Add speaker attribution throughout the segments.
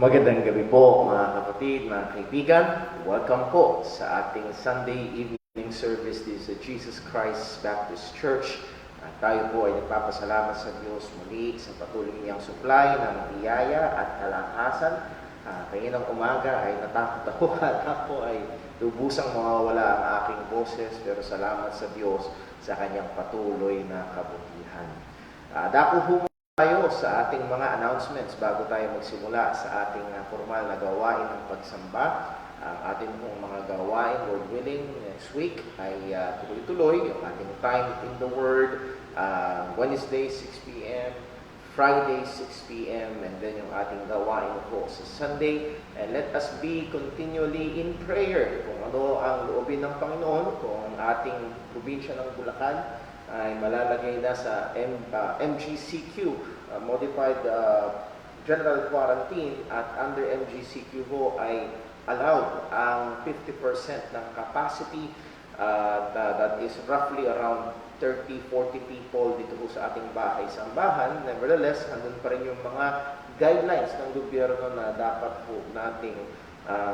Speaker 1: Magandang gabi po mga kapatid, mga kaibigan. Welcome po sa ating Sunday evening service dito sa Jesus Christ Baptist Church. Tayo po ay nagpapasalamat sa Diyos muli sa patuloy niyang supply ng biyaya at kalakasan. Kaninang umaga ay natakot ako at ako ay lubusang mawawala ang aking boses, pero salamat sa Diyos sa kanyang patuloy na kabutihan. Dako tayo sa ating mga announcements bago tayo magsimula sa ating formal na gawain ng pagsamba. Ang ating mga gawain, Lord willing, next week ay tuloy-tuloy. Yung ating time in the Word, Wednesday 6 p.m., Friday 6 p.m., and then yung ating gawain po sa Sunday. And let us be continually in prayer. Kung ano ang loobin ng Panginoon, kung ang ating probinsya ng Bulacan ay malalagay na sa MGCQ, Modified General Quarantine, at under MGCQ ho ay allowed ang 50% ng capacity, that is roughly around 30-40 people dito po sa ating bahay-sambahan. Nevertheless, nandun pa rin yung mga guidelines ng gobyerno na dapat po nating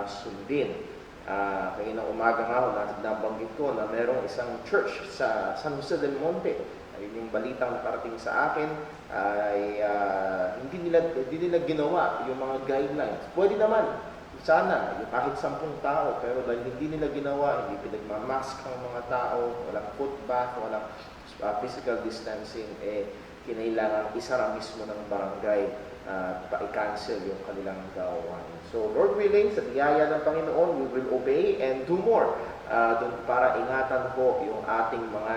Speaker 1: sundin. Kaninang umaga nga ho, nabanggit ko na merong isang church sa San Jose del Monte. Ayun yung balitang nakarating sa akin, ay hindi nila ginawa yung mga guidelines. Pwede naman, sana, yung kahit 10 tao, pero dahil hindi nila ginawa, hindi pinagmamask ang mga tao, walang foot bath, walang physical distancing, kinailangan isara mismo ng barangay pa-cancel yung kanilang gawain. So, Lord willing, sa biyaya ng Panginoon, we will obey and do more para ingatan po yung ating mga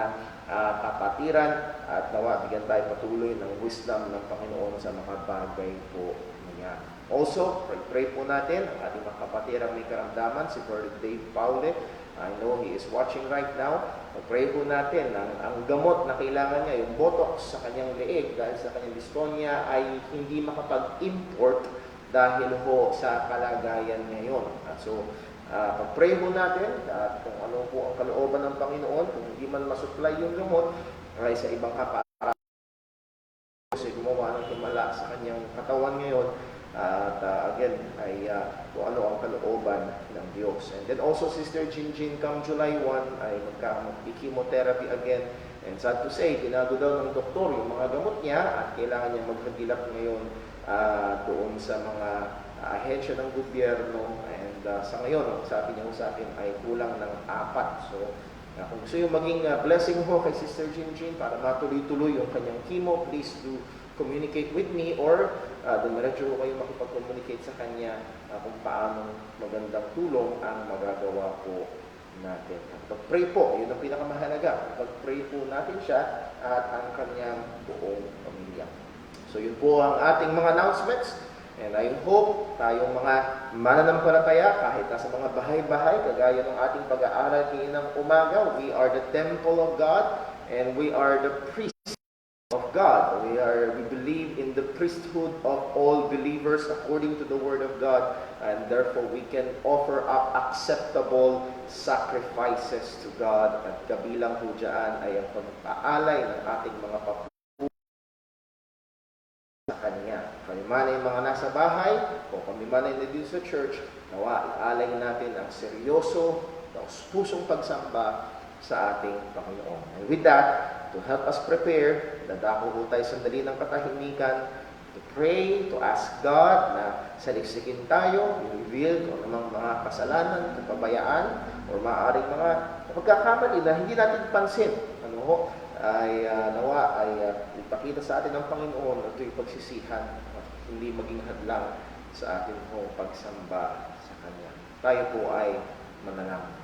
Speaker 1: kapatiran at nawa bigyan tayo patuloy ng wisdom ng Panginoon sa mga bagay po niya. Also, pray po natin ang ating mga kapatirang may karamdaman, si Brother Dave Paule. I know he is watching right now. Pray po natin ang gamot na kailangan niya, yung botox sa kanyang leeg dahil sa kanyang dystonia, ay hindi makapag-import dahil ho sa kalagayan ngayon. So, pag-pray mo natin at kung ano po ang kalooban ng Panginoon, kung hindi man masupply yung gamot, ay sa ibang kapatid kasi gumawa ng himala sa kanyang katawan ngayon. At again, ay kung ano ang kalooban ng Diyos. And then also, Sister Jinjin, come July 1, ay magka-chemotherapy again. And sad to say, tinago daw ng doktor yung mga gamot niya at kailangan niya maghagilap ngayon doon sa mga ahensya ng gobyerno. And sa ngayon, ang sabi niya sa akin ay kulang ng 4. So, kung gusto yung maging blessing mo kay Sister Jinjin para matuloy-tuloy yung kanyang chemo, please do communicate with me, or dumiretso ko kayo makipag-communicate sa kanya kung paano magandang tulong ang magagawa po natin. Pag-pray po, yun ang pinakamahalaga. Pag-pray po natin siya at ang kanyang buong pamilya. So yun po ang ating mga announcements. And I hope tayong mga mananampalataya, kahit nasa mga bahay-bahay, kagaya ng ating pag-aaral ng umaga, we are the temple of God and we are the priests of God. We believe in the priesthood of all believers according to the Word of God, and therefore we can offer up acceptable sacrifices to God. At kabilang po dyan ay ang pagpaalay ng ating mga papupunan sa Kanya. Kami man ay mga nasa bahay o kami man ay nandito sa church, nawa ialay natin ang seryoso, ang pusong pagsamba sa ating Panginoon. And with that, to help us prepare, dadako po tayo sandali ng katahimikan, to pray, to ask God na saliksikin tayo, i-reveal kung anong mga kasalanan, kapabayaan, o maaaring mga pagkakamali na hindi natin pansin. Nawa ay ipakita sa atin ng Panginoon at ito'y pagsisihan at hindi maging hadlang sa ating pagsamba sa Kanya. Tayo po ay manalangin.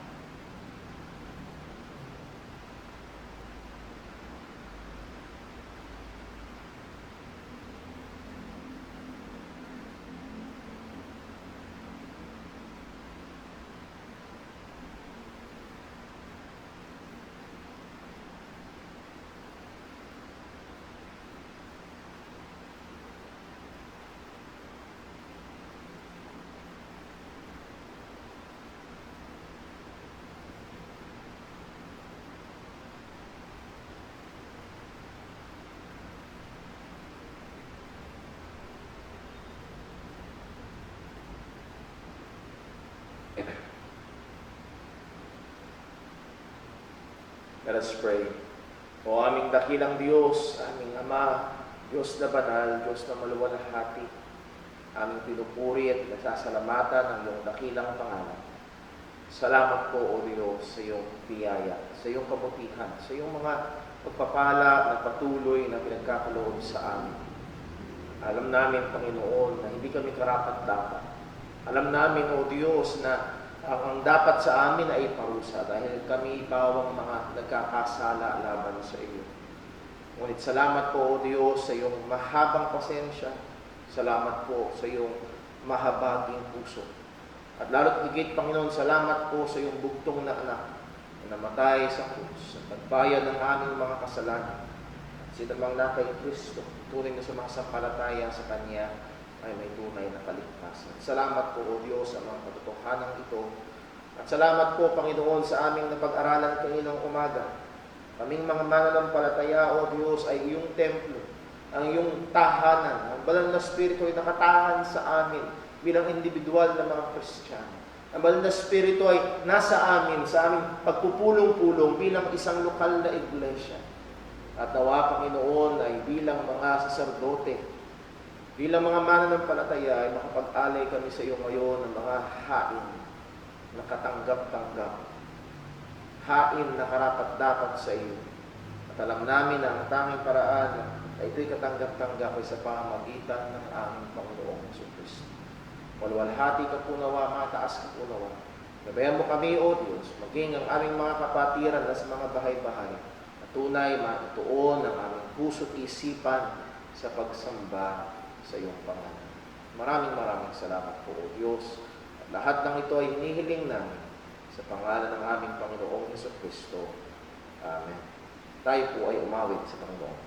Speaker 1: Let us pray. O aming dakilang Diyos, aming Ama, Diyos na banal, Diyos na maluwalhati, aming pinupuri at nasasalamatan ang iyong dakilang pangalan. Salamat po, O Diyos, sa iyong biyaya, sa iyong kabutihan, sa iyong mga pagpapala na patuloy na pinagkakaloob sa amin. Alam namin, Panginoon, na hindi kami karapat-dapat. Alam namin, O Diyos, na ang dapat sa amin ay parusa dahil kami bawang mga nagkakasala laban sa iyo. Ngunit salamat po, O Diyos, sa iyong mahabang pasensya. Salamat po sa iyong mahabaging puso. At lalo't higit, Panginoon, salamat po sa iyong bugtong na anak na namatay sa krus at nagbayad ng aming mga kasalanan. At sinamang na kay Kristo, tunay na sumasampalataya sa Kanya, ay may tunay na kaligtasan. Salamat po, O Diyos, sa mga katotohanan ito. At salamat po, Panginoon, sa aming napag-aralan kaninang umaga. Kaming mga mananampalataya, O Diyos, ay iyong templo, ang iyong tahanan. Ang banal na Espiritu ay nakatahan sa amin bilang individual na mga Kristiyano. Ang banal na Espiritu ay nasa amin, sa aming pagpupulong-pulong bilang isang lokal na iglesia. At nawa, Panginoon, ay bilang mga saserdote, bilang mga mananampalataya ay makapag-alay kami sa iyo ngayon ng mga hain na katanggap-tanggap. Hain na karapat-dapat sa iyo. At alam namin na ang tanging paraan na ito'y katanggap-tanggap ay sa pamamagitan ng aming Panginoong Jesucristo. Walwalhati ka po nawa, mataas ka po nawa. Gabayan mo kami, O Diyos, maging ang aming mga kapatiran na sa mga bahay-bahay at tunay matutuon ang aming puso't isipan sa pagsamba sa iyong pangalan. Maraming salamat po, O Diyos. At lahat ng ito ay hinihiling namin sa pangalan ng aming Panginoong Jesucristo. Amen. Tayo po ay umawit sa Panginoon.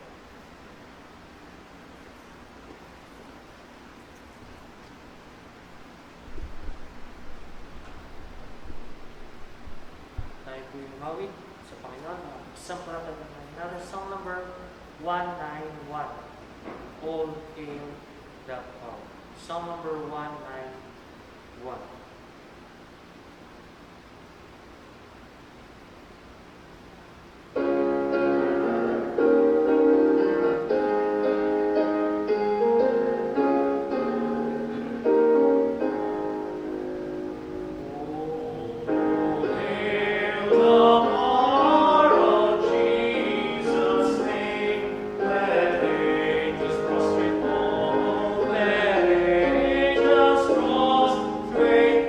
Speaker 2: Tayo po ay umawit sa Panginoon. Isang paratag song number 191. All Hail the Power. Song number 191.
Speaker 3: Great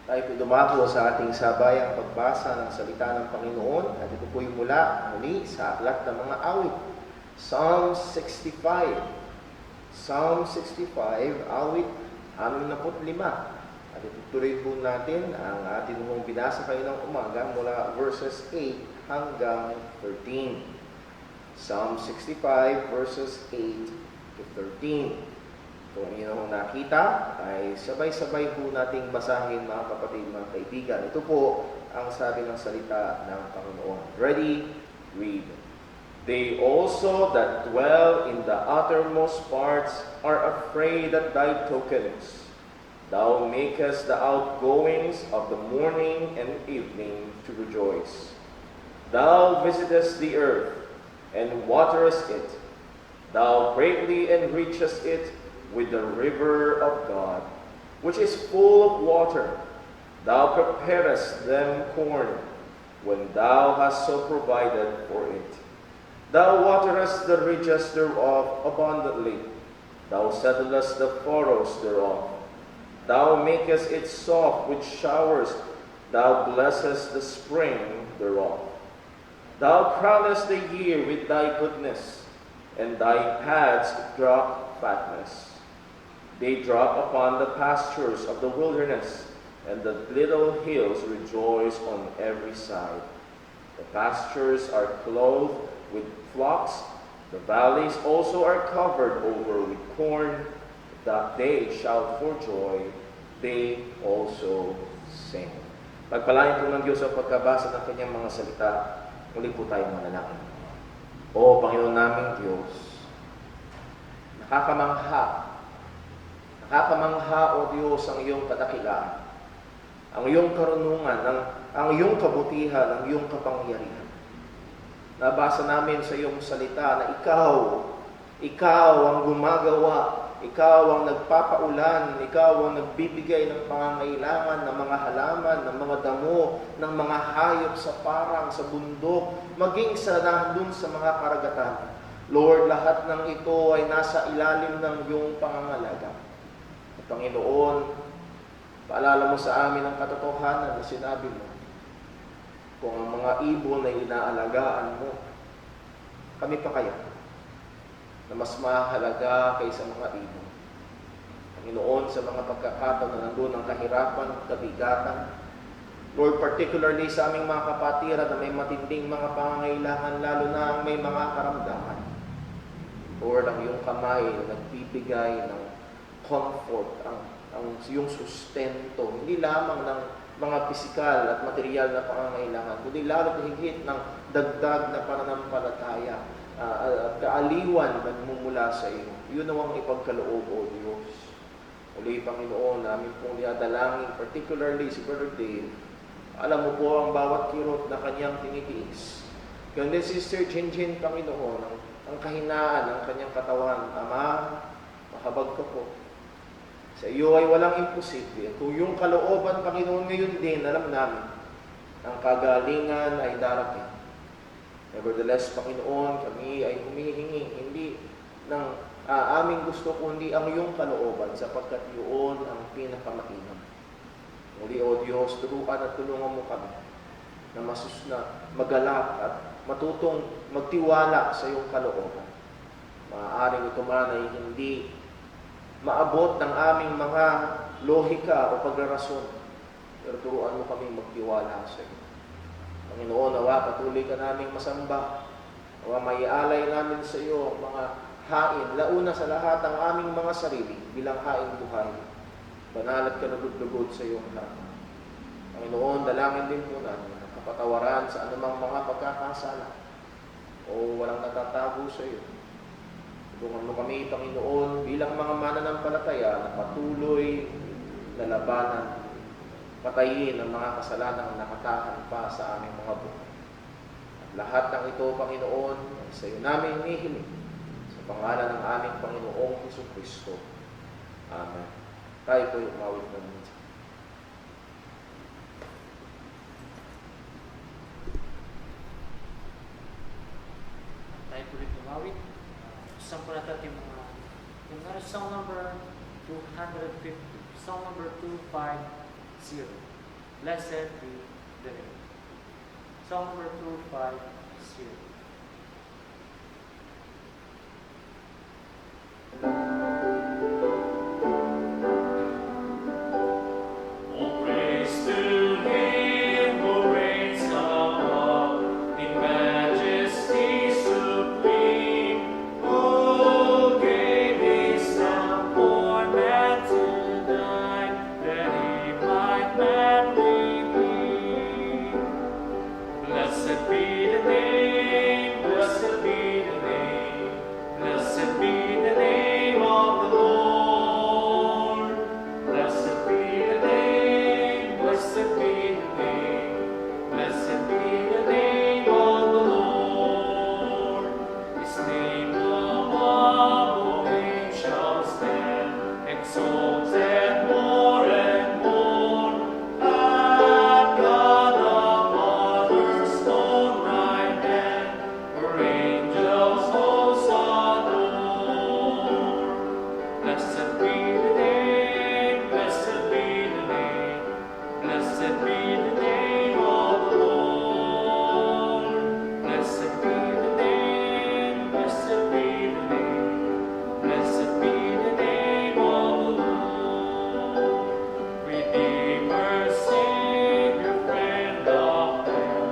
Speaker 1: Tayo po dumako sa ating sabayang pagbasa ng salita ng Panginoon at ito po yung mula muli sa aklat ng mga awit. Psalm 65. Psalm 65, awit 65. At itutuloy po natin ang ating mong binasa kayo ng umaga mula verses 8 hanggang 13. Psalm 65 verses 8 to 13. Kung inyong nakita, ay sabay-sabay po nating basahin mga kapatid, mga kaibigan. Ito po ang sabi ng salita ng Panginoon. Ready? Read. They also that dwell in the uttermost parts are afraid at thy tokens. Thou makest the outgoings of the morning and evening to rejoice. Thou visitest the earth, and waterest it. Thou greatly enrichest it with the river of God, which is full of water. Thou preparest them corn, when thou hast so provided for it. Thou waterest the ridges thereof abundantly. Thou settlest the furrows thereof. Thou makest it soft with showers. Thou blessest the spring thereof. Thou crownest the year with thy goodness, and thy paths drop fatness. They drop upon the pastures of the wilderness, and the little hills rejoice on every side. The pastures are clothed with flocks, the valleys also are covered over with corn, that they shout for joy, they also sing. Pagpalain po ng Diyos sa pagkabasa ng kanyang mga salita, muli po tayong manalangin. O Panginoon naming Diyos, Nakakamangha o Diyos ang iyong kadakilaan, ang iyong karunungan, ang iyong kabutihan, ang iyong kapangyarihan. Nabasa namin sa iyong salita na ikaw ang gumagawa, ikaw ang nagpapaulan, ikaw ang nagbibigay ng pangangailangan ng mga halaman, ng mga damo, ng mga hayop sa parang, sa bundok, maging sa nandun sa mga karagatan. Lord, lahat ng ito ay nasa ilalim ng iyong pangangalaga. Panginoon, paalala mo sa amin ang katotohanan na sinabi mo. Kung ang mga ibon ay inaalagaan mo, kami pa kaya na mas mahalaga kaysa mga ibon. Panginoon, sa mga pagkakataon na nandun ang kahirapan, kabigatan, Lord, particularly sa aming mga kapatiran na may matinding mga pangangailangan, lalo na ang may mga karamdaman. Lord, ang iyong kamay na nagbibigay ng comfort, ang iyong sustento, hindi lamang ng mga pisikal at material na pangangailangan, kundi lalo higit ng dagdag na pananampalataya at kaaliwan na mumula sa iyo. Yun ang ipagkaloob, O Diyos. Uli, Panginoon, namin pong niadalangin, particularly si Brother Dave. Alam mo po ang bawat kirot na kanyang tinitiis. Kundi si Sister Jinjin, Panginoon, ang kahinaan ng kanyang katawan. Ama, mahabag ka po. Sa iyo ay walang imposible. Kung yung kalooban, Panginoon, ngayon din, alam namin, ang kagalingan ay darating. Nevertheless, Panginoon, kami ay humihingi, hindi ng aming gusto, kundi ang iyong kalooban, sapagkat yun ang pinakamainam. Muli, O Diyos, turuan at tulungan mo kami na magalak at matutong magtiwala sa iyong kalooban. Maaaring ito man ay hindi maabot ng aming mga lohika o pagrarason. Pero turuan mo kami magtiwala sa iyo. Panginoon, nawa patuloy ka naming masamba. Nawa maialay namin sa iyo ang mga hain. Launa sa lahat ang aming mga sarili bilang hain buhay. Banal at kanugod-lugod sa iyong harapan. Panginoon, dalangin din po namin ang kapatawaran sa anumang mga pagkakasala o walang natatago sa iyo. Tulungan mo kami, Panginoon, bilang mga mananampalataya na patuloy na labanan, patayin ang mga kasalanang nakatahan pa sa aming mga buhay. At lahat ng ito, Panginoon, ay sa iyo namin hinihiling sa pangalan ng aming Panginoong Jesucristo. Amen. Tayo po yung umawit ng minsan.
Speaker 2: Tayo po rin umawit. Isang po natin yung song number 250. Song number 250. Blessed be the name. Song number 250.
Speaker 3: Oh, praise to Him who reigns above in majesty supreme, who gave His Son for man to die, that He might man redeem. Blessed be the name, blessed be the name, blessed be the name of the Lord. Blessed be the name, blessed be the name, blessed be the name of the Lord. His name above all names shall stand, exalted more and more. At God the Father's own right hand, where angels hosts adore. Blessed be the name, blessed be the name, blessed be the name of the Lord. Blessed be the name, blessed be the name, blessed be the name of the Lord. Redeemer, Savior, friend of man,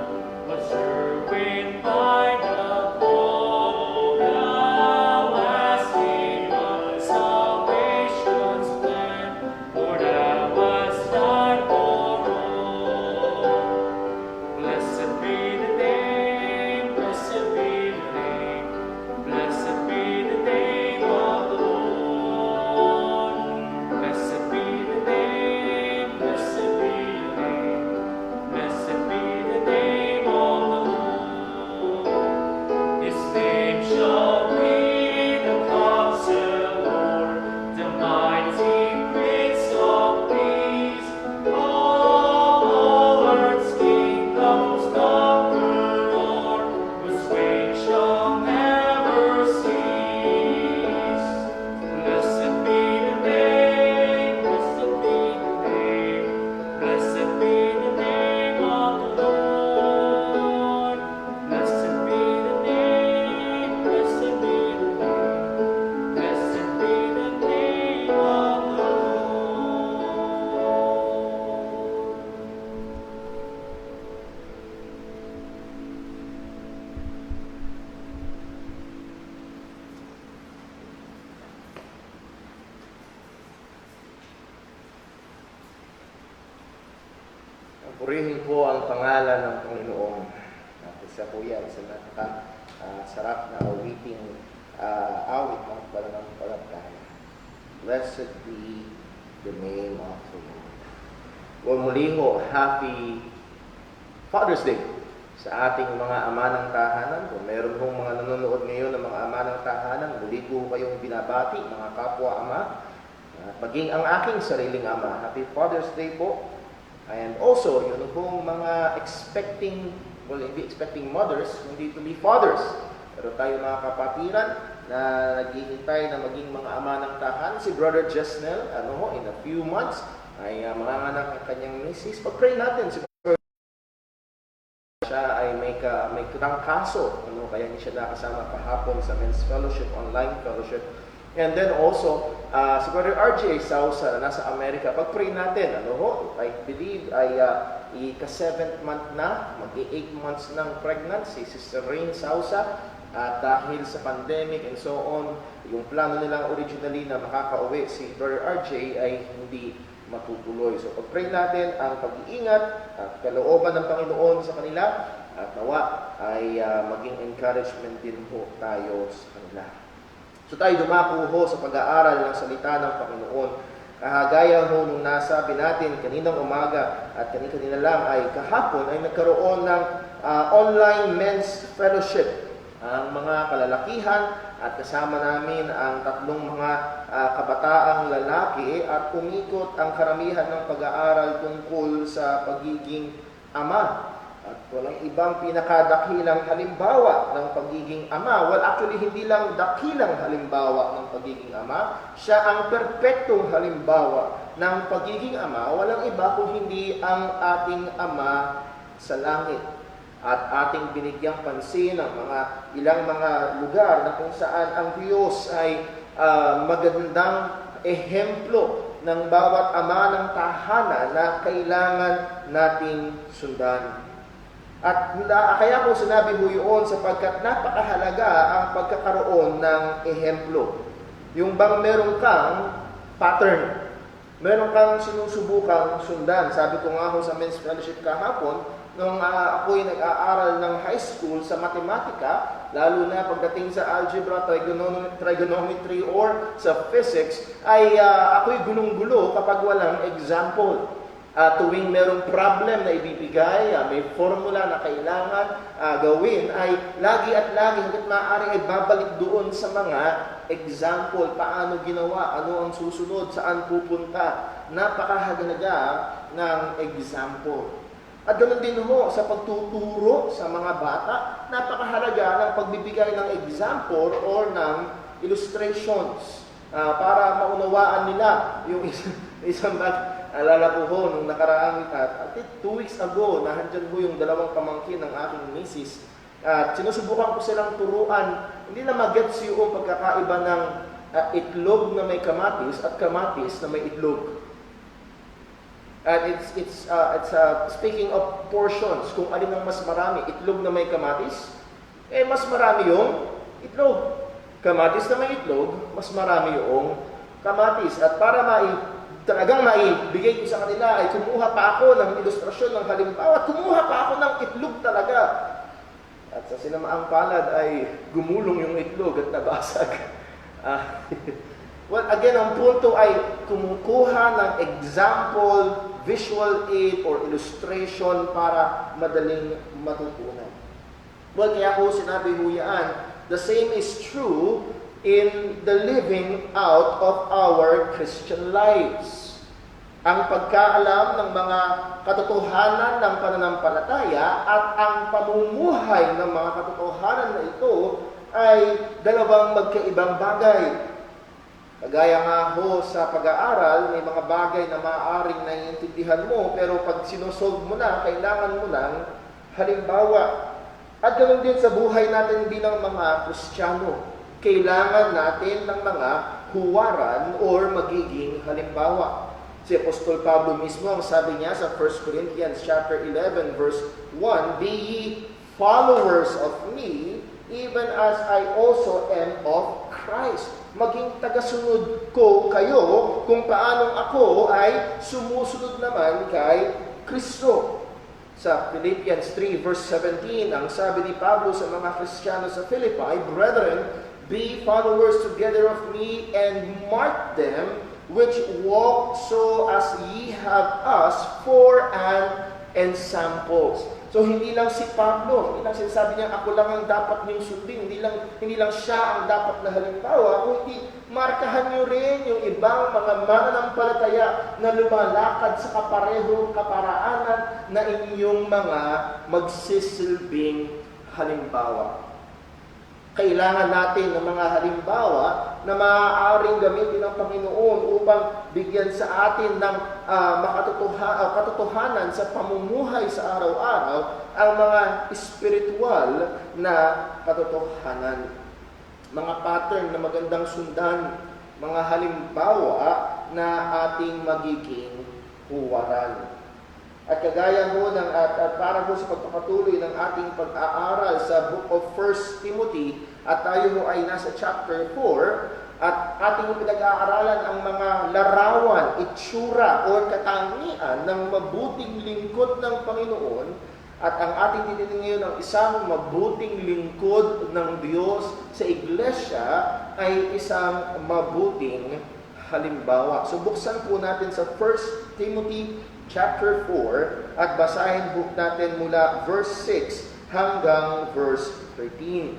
Speaker 3: was ruined by the fall. Thou hast given salvation's plan, for thou hast died for all. Blessed be the name, blessed be the name, blessed be the name of the Lord. Blessed be the name, blessed be the name, blessed be the name of the Lord. His name shall be the Counselor, the mighty Prince of Peace. All earth's kingdoms conquer o'er, whose reign shall never cease. Blessed be the name, blessed be the name, blessed be the name of the Lord. Blessed be the name, blessed be the name, blessed be the name of the Lord.
Speaker 1: Purihin po ang pangalan ng Panginoon. At isa po yan sa sarap na awiting awit ng pananampalataya. Blessed be the name of the Lord. Well, muli ho, happy Father's Day sa ating mga ama ng tahanan. Kung meron hong mga nanonood ngayon ng mga ama ng tahanan, muli po kayong binabati, mga kapwa ama, at maging ang aking sariling ama. Happy Father's Day po. And also, yun pong mga hindi expecting mothers, hindi to be fathers. Pero tayo mga kapatiran na naghihintay na maging mga ama ng tahanan, si Brother Jesnel, in a few months, ay manganganak ang kanyang misis. Pag-pray natin, si siya ay may trangkaso, kaya hindi siya nakasama kahapon sa Men's Fellowship, online fellowship. And then also, si Brother RJ Sausa na nasa Amerika, pag-pray natin, I believe ay ika-7th month na, mag-8 months ng pregnant, si Sister Rain Sausa, at dahil sa pandemic and so on, yung plano nilang originally na makakauwi si Brother RJ ay hindi matutuloy. So pag-pray natin ang pag-iingat at kalooban ng Panginoon sa kanila, at nawa ay maging encouragement din po tayo sa kanila. So tayo dumako ho sa pag-aaral ng salita ng Panginoon. Kahagaya ho nung nasabi natin kaninang umaga at kanina lang ay kahapon ay nagkaroon ng online men's fellowship. Ang mga kalalakihan at kasama namin ang tatlong mga kabataang lalaki at umikot ang karamihan ng pag-aaral tungkol sa pagiging ama. At walang ibang pinakadakilang halimbawa ng pagiging ama. Well, actually, hindi lang dakilang halimbawa ng pagiging ama. Siya ang perpektong halimbawa ng pagiging ama, walang iba kung hindi ang ating Ama sa langit. At ating binigyang pansin ang ilang mga lugar na kung saan ang Diyos ay magandang ehemplo ng bawat ama ng tahanan na kailangan nating sundan. At kaya ko sinabi mo yun sapagkat napakahalaga ang pagkakaroon ng ehemplo. Yung bang meron kang pattern, meron kang sinusubukang sundan. Sabi ko nga ho sa men's fellowship kahapon, nung ako'y nag-aaral ng high school sa matematika, lalo na pagdating sa algebra, trigonometry, or sa physics, ay ako'y gulong-gulo kapag walang example. Tuwing merong problem na ibibigay, may formula na kailangan gawin, ay lagi at lagi hanggat maaari ay babalik doon sa mga example, paano ginawa, ano ang susunod, saan pupunta. Napakahalaga ng example. At ganoon din ho sa pagtuturo sa mga bata, napakahalaga ng pagbibigay ng example or ng illustrations para maunawaan nila yung isang alala ko ho nung nakaraang at 2 weeks ago, nahandyan ho yung dalawang pamangkin ng aking misis. At sinusubukan ko silang turuan, hindi na mag-gets yung pagkakaiba ng itlog na may kamatis at kamatis na may itlog. And it's speaking of portions, kung alin ang mas marami, itlog na may kamatis, mas marami yung itlog. Kamatis na may itlog, mas marami yung kamatis. At para talagang maibigay ko sa kanila, ay kumuha pa ako ng ilustrasyon ng halimbawa, kumuha pa ako ng itlog talaga. At sa sinamaang palad ay gumulong yung itlog at nabasag. Well, again, ang punto ay kumukuha ng example, visual aid, or illustration para madaling matutunan. Well, kaya ko sinabi ho yan, the same is true in the living out of our Christian lives. Ang pagkaalam ng mga katotohanan ng pananampalataya at ang pamumuhay ng mga katotohanan na ito ay dalawang magkaibang bagay. Kagaya nga ho sa pag-aaral, may mga bagay na maaaring naiintindihan mo, pero pag sinosolve mo na, kailangan mo ng halimbawa. At ganoon din sa buhay natin bilang mga Kristiyano. Kailangan natin ng mga huwaran or magiging halimbawa. Si Apostol Pablo mismo, ang sabi niya sa 1 Corinthians chapter 11 verse 1, "Be ye followers of me, even as I also am of Christ." Maging tagasunod ko kayo kung paanong ako ay sumusunod naman kay Kristo. Sa Philippians 3 verse 17, ang sabi ni Pablo sa mga Kristiyano sa Philippi, "Brethren, be followers together of me and mark them which walk so as ye have us for an ensamples." So hindi lang si Pablo, hindi lang sinasabi niya ako lang ang dapat niyong sundin, hindi lang siya ang dapat na halimbawa, kundi markahan niyo rin yung ibang mga mananampalataya na lumalakad sa kaparehong kaparaanan na inyong mga magsisilbing halimbawa. Kailangan natin ng mga halimbawa na maaaring gamitin ng Panginoon upang bigyan sa atin ng katotohanan sa pamumuhay sa araw-araw ang mga spiritual na katotohanan. Mga pattern na magandang sundan, mga halimbawa na ating magiging huwaran. At kagaya ho at para ho sa pagpapatuloy ng ating pag-aaral sa Book of 1 Timothy, at tayo ho ay nasa chapter 4, at ating pinag-aaralan ang mga larawan, itsura, o katangian ng mabuting lingkod ng Panginoon. At ang ating titingnan ngayon ang isang mabuting lingkod ng Diyos sa iglesia ay isang mabuting halimbawa. So buksan po natin sa 1 Timothy chapter 4 at basahin book natin mula verse 6 hanggang verse 13.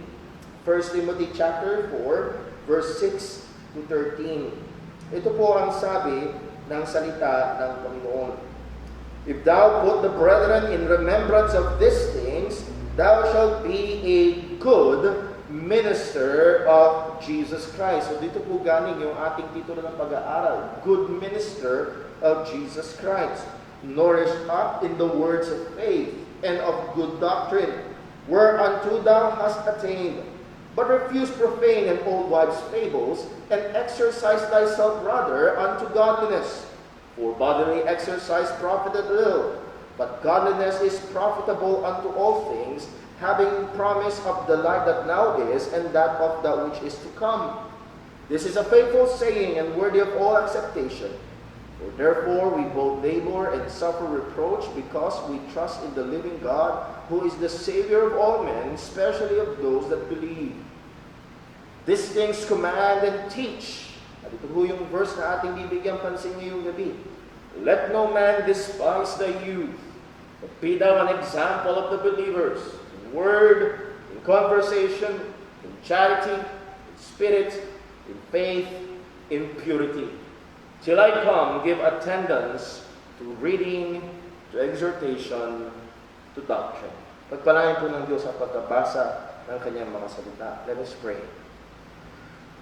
Speaker 1: 1 Timothy chapter 4 verse 6 to 13. Ito po ang sabi ng salita ng Panginoon. "If thou put the brethren in remembrance of these things, thou shalt be a good minister of Jesus Christ." So dito po galing yung ating titulo ng pag-aaral, Good Minister of Jesus Christ, nourished up in the words of faith and of good doctrine, whereunto thou hast attained. But refuse profane and old wives' fables, and exercise thyself rather unto godliness. For bodily exercise profiteth little, but godliness is profitable unto all things, having promise of the life that now is, and that of that which is to come. This is a faithful saying, and worthy of all acceptation. For therefore we both labor and suffer reproach, because we trust in the living God, who is the Savior of all men, especially of those that believe. These things command and teach. At ito po yung verse na ating bibigyan pansin ngayong gabi. Let no man despise thy youth, but be thou an example of the believers, in word, in conversation, in charity, in spirit, in faith, in purity. Till I come, give attendance to reading, to exhortation, to doctrine. Pagpalain po ng Diyos ang pagkabasa ng kanyang mga salita. Let us pray.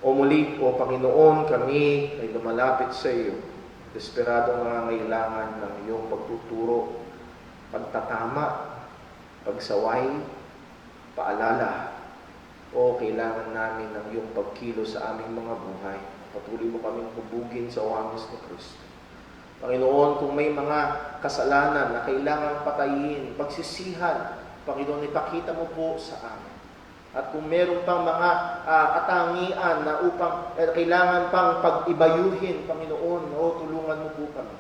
Speaker 1: O muli, O Panginoon, kami ay lumalapit sa iyo. Desperadong nangangailangan ng iyong pagtuturo, pagtatama, pagsaway, paalala. O kailangan namin ng iyong pagkilo sa aming mga buhay. Patuloy mo kaming hubugin sa ohamis ni Kristo. Panginoon, kung may mga kasalanan na kailangang patayin, pagsisihan, Panginoon, ipakita mo po sa amin. At kung meron pang mga katangian na upang kailangan pang pag-ibayuhin, Panginoon, tulungan mo po kami.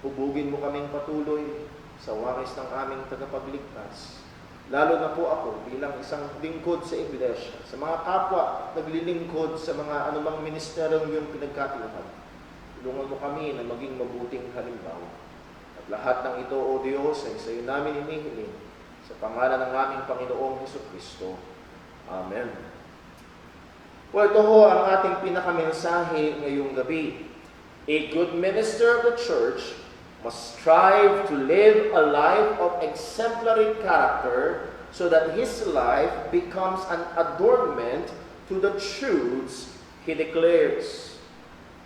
Speaker 1: Hubugin mo kaming patuloy sa waris ng aming tagapagligtas. Lalo na po ako bilang isang lingkod sa iglesia, sa mga kapwa naglilingkod sa mga anumang ministeryong iyong pinagkatiwahan. Tulungan mo kami na maging mabuting halimbawa. At lahat ng ito, O Diyos, ay sa iyo namin hinihiling sa pangalan ng aming Panginoong Hesukristo. Amen. Po, ito ho ang ating pinakamensahe ngayong gabi. A good minister of the church must strive to live a life of exemplary character so that his life becomes an adornment to the truths he declares.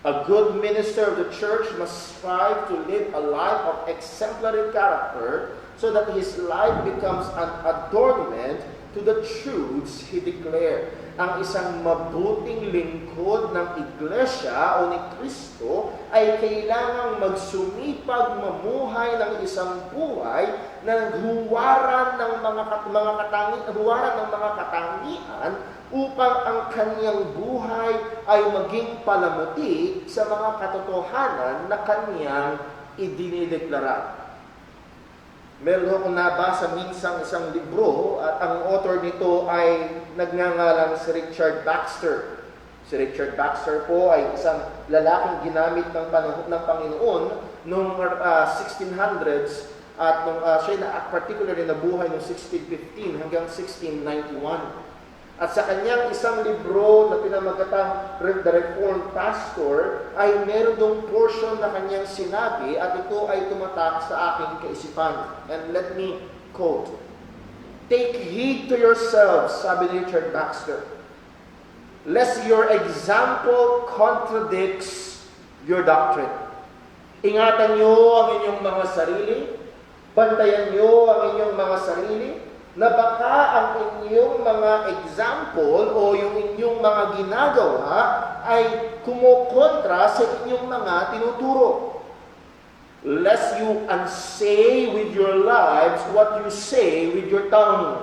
Speaker 1: A good minister of the church must strive to live a life of exemplary character so that his life becomes an adornment to the truths he declared. Ang isang mabuting lingkod ng iglesia o ni Kristo ay kailangang magsumipag mamuhay ng isang buhay na huwaran ng mga katangian upang ang kanyang buhay ay maging palamuti sa mga katotohanan na kanyang idinideklara. Meron akong nabasa minsan isang libro at ang author nito ay nagngangalang si Richard Baxter. Si Richard Baxter po ay isang lalaking ginamit ng Panginoon noong 1600s at nung siya particularly nabuhay noong 1615 hanggang 1691. At sa kanyang isang libro na pinamagatang The Reformed Pastor, ay meron dong portion na kanyang sinabi at ito ay tumatak sa aking kaisipan. And let me quote, "Take heed to yourselves," sabi ni Richard Baxter, "lest your example contradicts your doctrine." Ingatan nyo ang inyong mga sarili, bantayan nyo ang inyong mga sarili, na baka ang inyong mga example o yung inyong mga ginagawa ay kumukontra sa inyong mga tinuturo. Lest you unsay with your lives what you say with your tongue,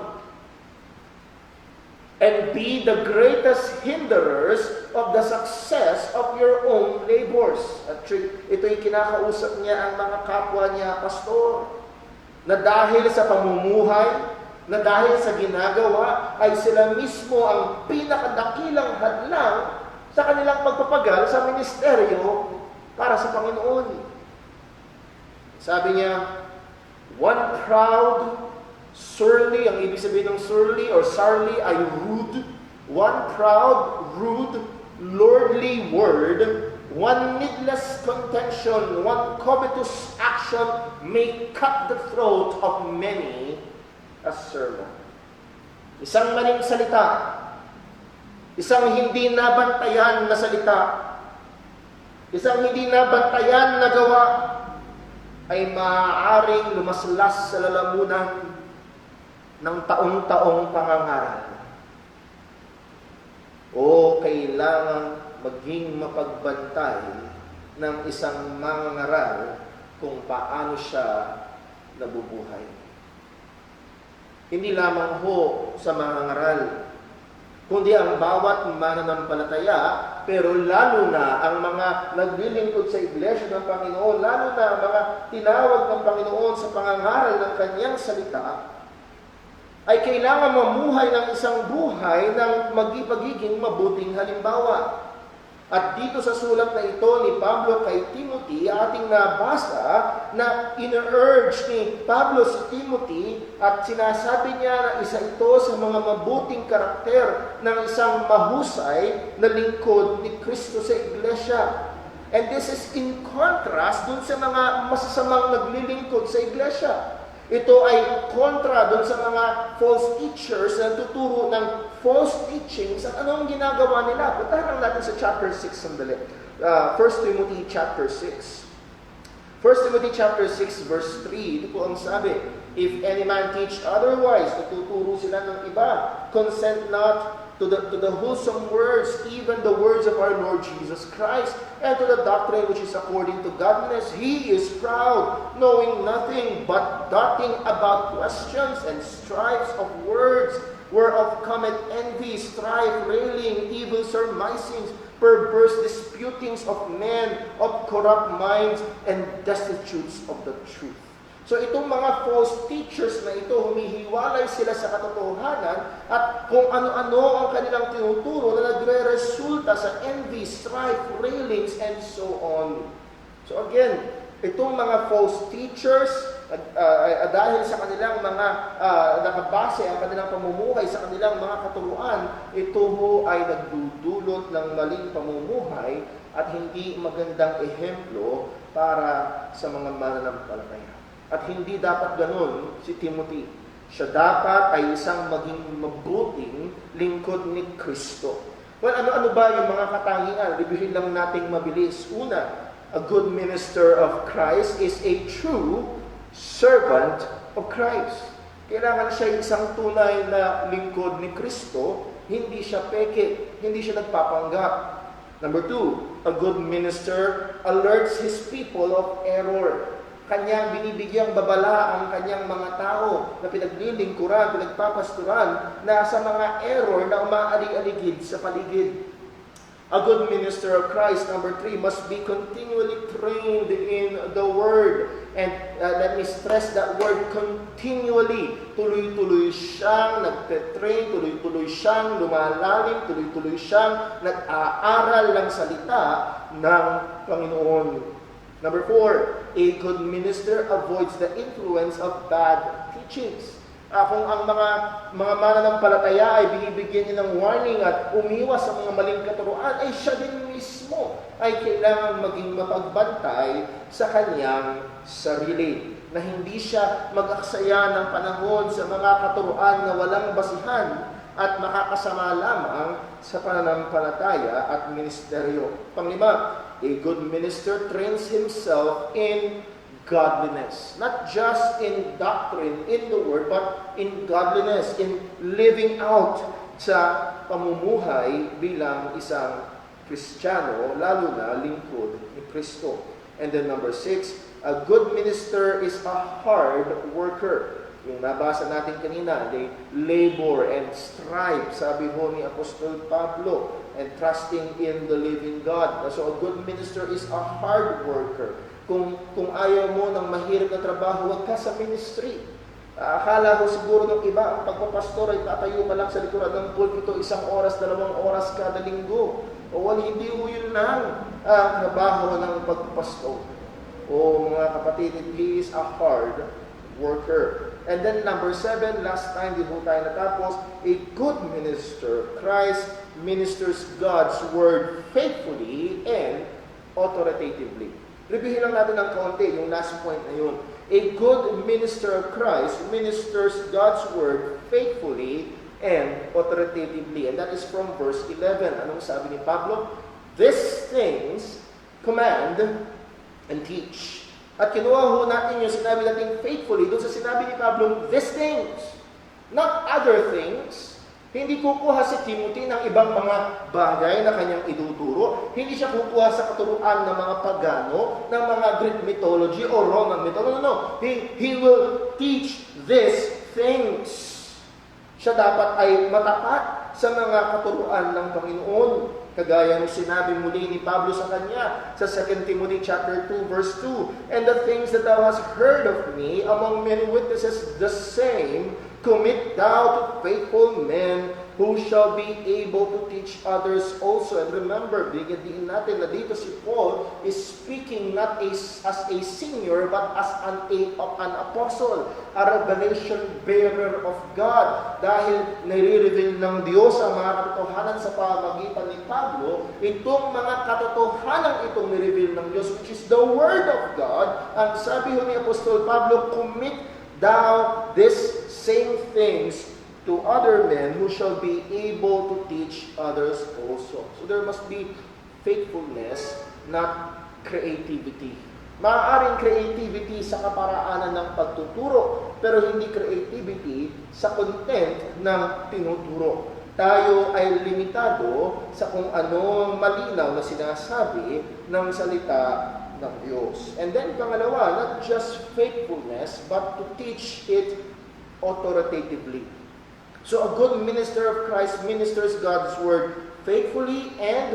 Speaker 1: and be the greatest hinderers of the success of your own labors. At ito'y kinakausap niya ang mga kapwa niya pastor, na dahil sa pamumuhay, na dahil sa ginagawa, ay sila mismo ang pinakadakilang hadlang sa kanilang pagpapagal sa ministeryo para sa Panginoon. Sabi niya, one proud, surly, ang ibig sabihin ng surly or surly ay rude. One proud, rude, lordly word, one needless contention, one covetous action may cut the throat of many a sermon. Isang maling salita, isang hindi nabantayan na salita, Isang hindi nabantayan na gawa ay maaaring lumaslas sa lalamunan ng taong-taong pangangaral. O kailangan maging mapagbantay ng isang mangangaral kung paano siya nabubuhay. Hindi lamang ho sa mangangaral, kundi ang bawat mananampalataya, pero lalo na ang mga naglilingkod sa Iglesia ng Panginoon, lalo na ang mga tinawag ng Panginoon sa pangangaral ng Kanyang salita, ay kailangan mamuhay ng isang buhay ng magiging mabuting halimbawa. At dito sa sulat na ito ni Pablo kay Timothy, ating nabasa na ina-urge ni Pablo si Timothy at sinasabi niya na isa ito sa mga mabuting karakter ng isang mahusay na lingkod ni Kristo sa Iglesia. And this is in contrast dun sa mga masasamang naglilingkod sa Iglesia. Ito ay kontra doon sa mga false teachers na tuturo ng false teachings. At anong ginagawa nila? Puntahan lang natin sa chapter 6 sandali. 1 Timothy chapter 6. 1 Timothy chapter 6 verse 3, ito po ang sabi, if any man teach otherwise, tuturo sila ng iba, consent not to the wholesome words, even the words of our Lord Jesus Christ, and to the doctrine which is according to godliness. He is proud, knowing nothing, but doting about questions and strifes of words, whereof cometh envy, strife, railing, evil surmisings, perverse disputings of men, of corrupt minds, and destitutes of the truth. So itong mga false teachers na ito, humihiwalay sila sa katotohanan at kung ano-ano ang kanilang tinuturo na nagre-resulta sa envy, strife, railings, and so on. So again, itong mga false teachers, dahil sa kanilang mga nakabase ang kanilang pamumuhay sa kanilang mga katuruan, ito ho ay nagdudulot ng maling pamumuhay at hindi magandang ehemplo para sa mga mananampalataya. At hindi dapat ganun si Timothy. Siya dapat ay isang maging mabuting lingkod ni Kristo. Well, ano-ano ba yung mga katangian? Bibihin lang nating mabilis. Una, a good minister of Christ is a true servant of Christ. Kailangan siya isang tunay na lingkod ni Kristo. Hindi siya peke, hindi siya nagpapanggap. Number 2, a good minister alerts his people of error. Kanyang binibigyang babala ang kanyang mga tao na pinaglilingkuran, pinagpapasturan na sa mga error na umaali-aligid sa paligid. A good minister of Christ, number 3, must be continually trained in the Word. And let me stress that word, continually. Tuloy-tuloy siyang nagte-train, tuloy-tuloy siyang lumalalim, tuloy-tuloy siyang nag-aaral ng salita ng Panginoon. Number 4, a good minister avoids the influence of bad teachings. Kung ang mga mananampalataya ay binibigyan niya ng warning at umiwas sa mga maling katuruan, ay siya din mismo ay kailangan maging mapagbantay sa kanyang sarili. Na hindi siya mag-aksaya ng panahon sa mga katuruan na walang basihan at makakasama lamang sa pananampalataya at ministeryo. Panglima, a good minister trains himself in godliness. Not just in doctrine, in the Word, but in godliness, in living out sa pamumuhay bilang isang Kristiyano, lalo na lingkod ni Kristo. And then number 6, a good minister is a hard worker. Yung nabasa natin kanina, they labor and strive, sabi ho ni Apostol Pablo, and trusting in the living God. So a good minister is a hard worker. Kung ayaw mo ng mahirap na trabaho, huwag ka sa ministry. Akala ko siguro ng iba, ang pagpapastor ay tatayo ka lang sa likuran ng pulpito 1 oras, 2 oras kada linggo. O hindi ho yun lang ang trabaho ng pagpapastor. O mga kapatid, he is a hard worker. And then number 7, last time di po tayo natapos, a good minister, Christ ministers God's word faithfully and authoritatively. Reviewin lang natin ng konti yung last point na yun. A good minister of Christ ministers God's word faithfully and authoritatively. And that is from verse 11. Anong sabi ni Pablo? These things command, and teach. At kinuha ho natin yung sinabi natin faithfully doon sa sinabi ni Pablo, these things, not other things. Hindi kukuha si Timothy ng ibang mga bagay na kanyang iduturo. Hindi siya kukuha sa katuruan ng mga pagano, ng mga Greek mythology or Roman mythology. No. He will teach these things. Siya dapat ay matapat sa mga katuruan ng Panginoon. Kagaya ng sinabi muli ni Pablo sa kanya sa 2 Timothy chapter 2 verse 2, and the things that thou hast heard of me among many witnesses, the same commit thou to faithful men who shall be able to teach others also. And remember, bigyan natin na dito si Paul is speaking not as a senior but as an apostle, a revelation bearer of God. Dahil nire-reveal ng Diyos ang mga katotohanan sa pamamagitan ni Pablo, itong mga katotohanan itong nire-reveal ng Diyos, which is the Word of God. Ang sabi ho ni Apostol Pablo, commit thou these same things to other men who shall be able to teach others also. So there must be faithfulness, not creativity. Maaaring creativity sa kaparaanan ng pagtuturo, pero hindi creativity sa content ng tinuturo. Tayo ay limitado sa kung ano ang malinaw na sinasabi ng salita ng Diyos. And then pangalawa, not just faithfulness, but to teach it authoritatively. So a good minister of Christ ministers God's word faithfully and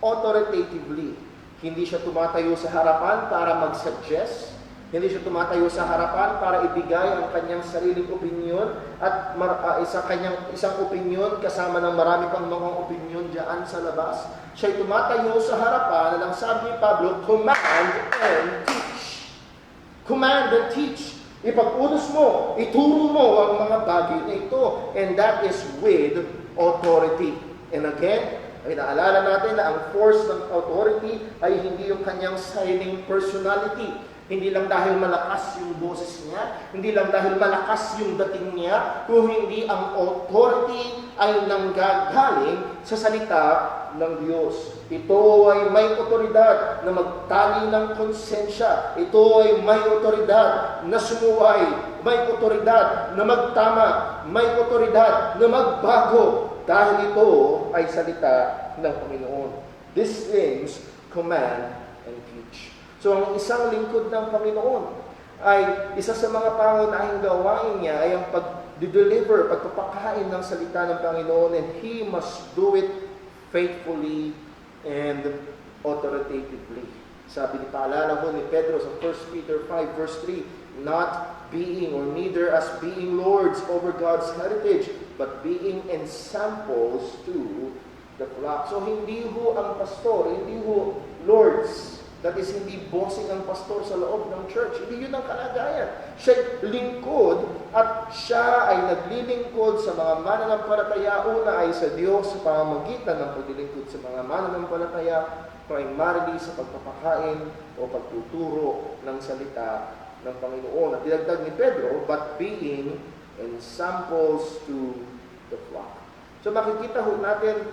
Speaker 1: authoritatively. Hindi siya tumatayo sa harapan para mag-suggest. Hindi siya tumatayo sa harapan para ibigay ang kanyang sariling opinyon at isang opinyon kasama ng marami pang mga opinyon diyan sa labas. Siya tumatayo sa harapan na lang sabi ni Pablo, command and teach. Command and teach. Ipag-utos mo, ituro mo ang mga bagay na ito. And that is with authority. And again, ay naalala natin na ang force ng authority ay hindi yung kanyang sariling personality. Hindi lang dahil malakas yung boses niya, hindi lang dahil malakas yung dating niya, kung hindi ang authority ay nanggagaling sa salita ng Diyos. Ito ay may otoridad na magtali ng konsensya. Ito ay may otoridad na sumuway. May otoridad na magtama. May otoridad na magbago. Dahil ito ay salita ng Panginoon. These things command and teach. So ang isang lingkod ng Panginoon ay isa sa mga pangunahing gawain niya ay ang pag-deliver, pagpapakain ng salita ng Panginoon, and He must do it faithfully and authoritatively. Sabi ni paalala ko ni Pedro sa 1 Peter 5 verse 3, not being or neither as being lords over God's heritage, but being ensamples to the flock. So hindi ho ang pastor, hindi ho lords. That is, hindi bossing ang pastor sa loob ng church. Hindi yun ang kalagayan. Siya lingkod at siya ay naglilingkod sa mga mananampalataya. Una ay sa Diyos sa pamamagitan ng paglilingkod sa mga mananampalataya, primarily sa pagpapakain o pagtuturo ng salita ng Panginoon. At dinagdag ni Pedro, but being ensamples to the flock. So makikita ho natin,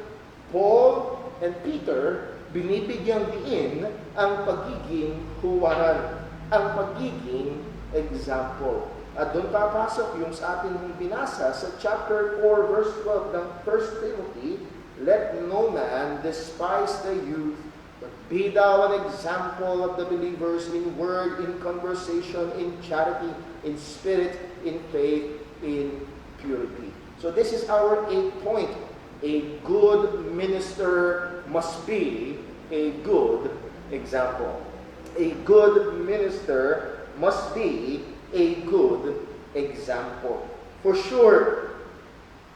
Speaker 1: Paul and Peter, binibigyang diin ang pagiging huwaran, ang pagiging example. At doon papasok yung sa ating binasa sa chapter 4 verse 12 ng 1 Timothy, let no man despise the youth, but be thou an example of the believers in word, in conversation, in charity, in spirit, in faith, in purity. So this is our 8th point. A good minister must be a good example. A good minister must be a good example. For sure,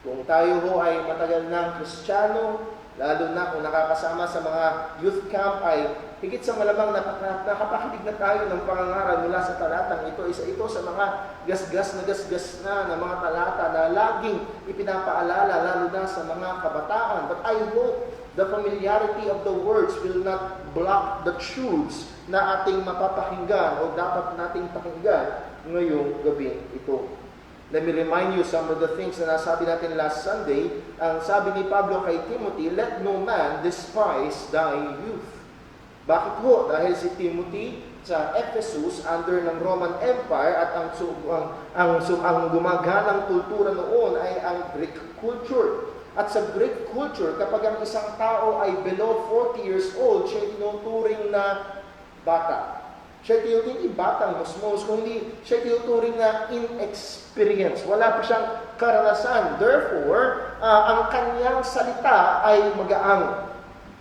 Speaker 1: kung tayo ho ay matagal ng Kristiyano, lalo na kung nakakasama sa mga youth camp, ay higit sa malamang nakapakinig na tayo ng pangangaral mula sa talatang ito. Isa ito sa mga gasgas na mga talata na laging ipinapaalala, lalo na sa mga kabataan. But I hope the familiarity of the words will not block the truths na ating mapapakinggan o dapat nating pakinggan ngayong gabi ito. Let me remind you some of the things na nasabi natin last Sunday. Ang sabi ni Pablo kay Timothy, let no man despise thy youth. Bakit ho? Dahil si Timothy sa Ephesus under ng Roman Empire at ang gumaganang kultura noon ay ang Greek culture. At sa Greek culture, kapag ang isang tao ay below 40 years old, siya tinuturing na bata. Siya tinuturing hindi batang musmos, kundi siya tinuturing na inexperience. Wala pa siyang karanasan. Therefore, ang kanyang salita ay magaang.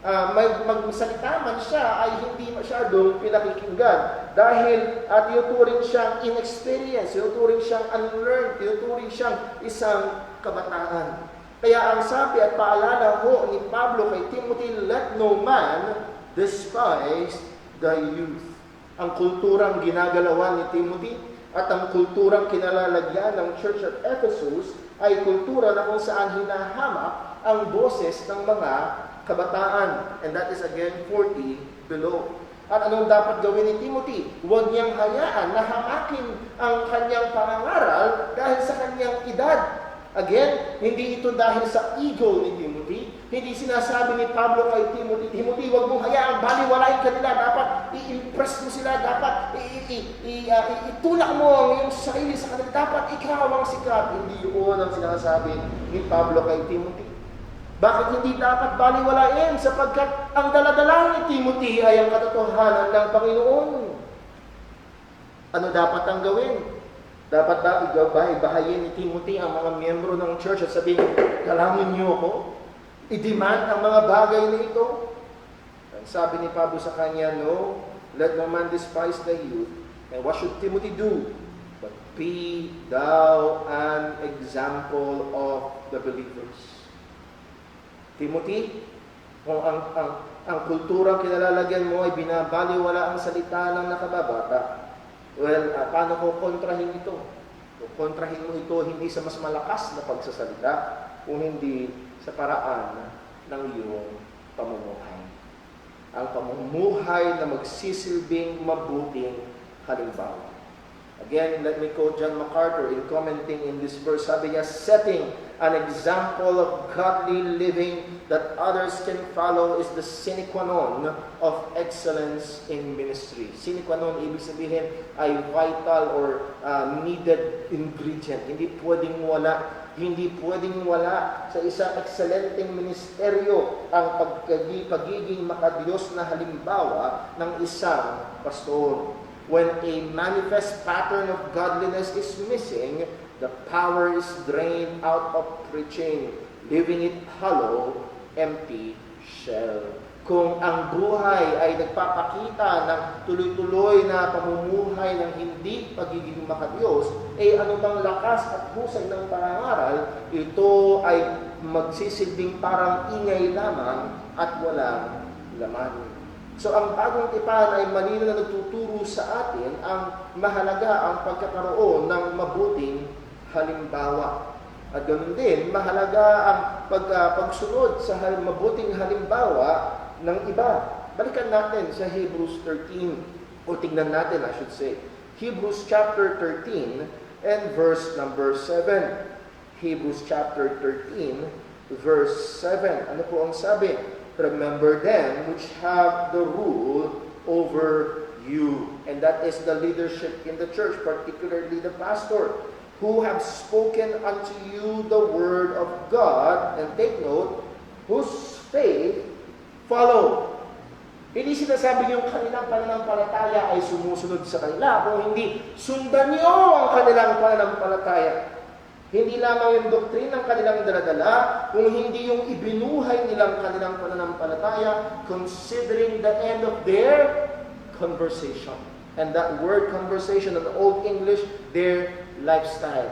Speaker 1: Magsalita man siya ay hindi masyadong pinakikinggan dahil tinuturing siyang inexperience, tinuturing siyang unlearned, tinuturing siyang isang kabataan. Kaya ang sabi at paalala ho ni Pablo kay Timothy, let no man despise the youth. Ang kulturang ginagalawan ni Timothy at ang kulturang kinalalagyan ng Church at Ephesus ay kultura na kung saan hinahamak ang boses ng mga kabataan. And that is again 40 below. At anong dapat gawin ni Timothy? Huwag niyang hayaan na hamakin ang kanyang pangangaral dahil sa kanyang edad. Again, hindi ito dahil sa ego ni Timothy. Hindi sinasabi ni Pablo kay Timothy, Timothy, huwag mong hayaang baliwalain ka nila. Dapat i-impress mo sila. Dapat itulak mo ang iyong sarili sa kanila. Dapat ikaw ang sikat. Hindi yun ang sinasabi ni Pablo kay Timothy. Bakit hindi dapat baliwalain? Sapagkat ang daladala ni Timothy ay ang katotohanan ng Panginoon. Ano dapat ang gawin? Dapat ba ibahayin ni Timothy ang mga miyembro ng church at sabihin, kalangin niyo ako? I-demand ang mga bagay na ito? Ang sabi ni Pablo sa kanya, no, let no man despise the youth. And what should Timothy do? But be thou an example of the believers. Timothy, kung ang kulturang kinalalagyan mo ay binabaliwala ang salita ng nakababata, well, paano ko kontrahin ito? Kontrahin mo ito hindi sa mas malakas na pagsasalita, kung hindi sa paraan ng iyong pamumuhay. Ang pamumuhay na magsisilbing mabuting halimbawa. Again, let me quote John MacArthur in commenting in this verse. Sabi niya, setting an example of godly living that others can follow is the sine qua non of excellence in ministry. Sine qua non, ibig sabihin, ay vital or needed ingredient. Hindi pwedeng wala sa isang excelenteng ministeryo ang pagiging makadiyos na halimbawa ng isang pastor. When a manifest pattern of godliness is missing, the power is drained out of preaching, leaving it hollow, empty shell. Kung ang buhay ay nagpapakita ng tuloy-tuloy na pamumuhay ng hindi pagiging makadiyos, anumang lakas at husay ng pangangaral, ito ay magsisilbing parang ingay lamang at walang laman. So ang bagong tipan ay malinaw na nagtuturo sa atin ang mahalaga ang pagkakaroon ng mabuting halimbawa. At ganoon din, mahalaga ang pagsunod sa mabuting halimbawa ng iba. Balikan natin sa Hebrews 13, o tingnan natin I should say. Hebrews chapter 13 and verse number 7. Hebrews chapter 13, verse 7. Ano po ang sabi? Remember them which have the rule over you. And that is the leadership in the church, particularly the pastor, who have spoken unto you the word of God, and take note, whose faith follow. Hindi sinasabi yung kanilang pananampalataya ay sumusunod sa kanila, kung hindi, sundan niyo ang kanilang pananampalataya. Hindi lamang yung doktrin ng kanilang daladala, kung hindi yung ibinuhay nilang kanilang pananampalataya, considering the end of their conversation. And that word conversation in Old English, their lifestyle.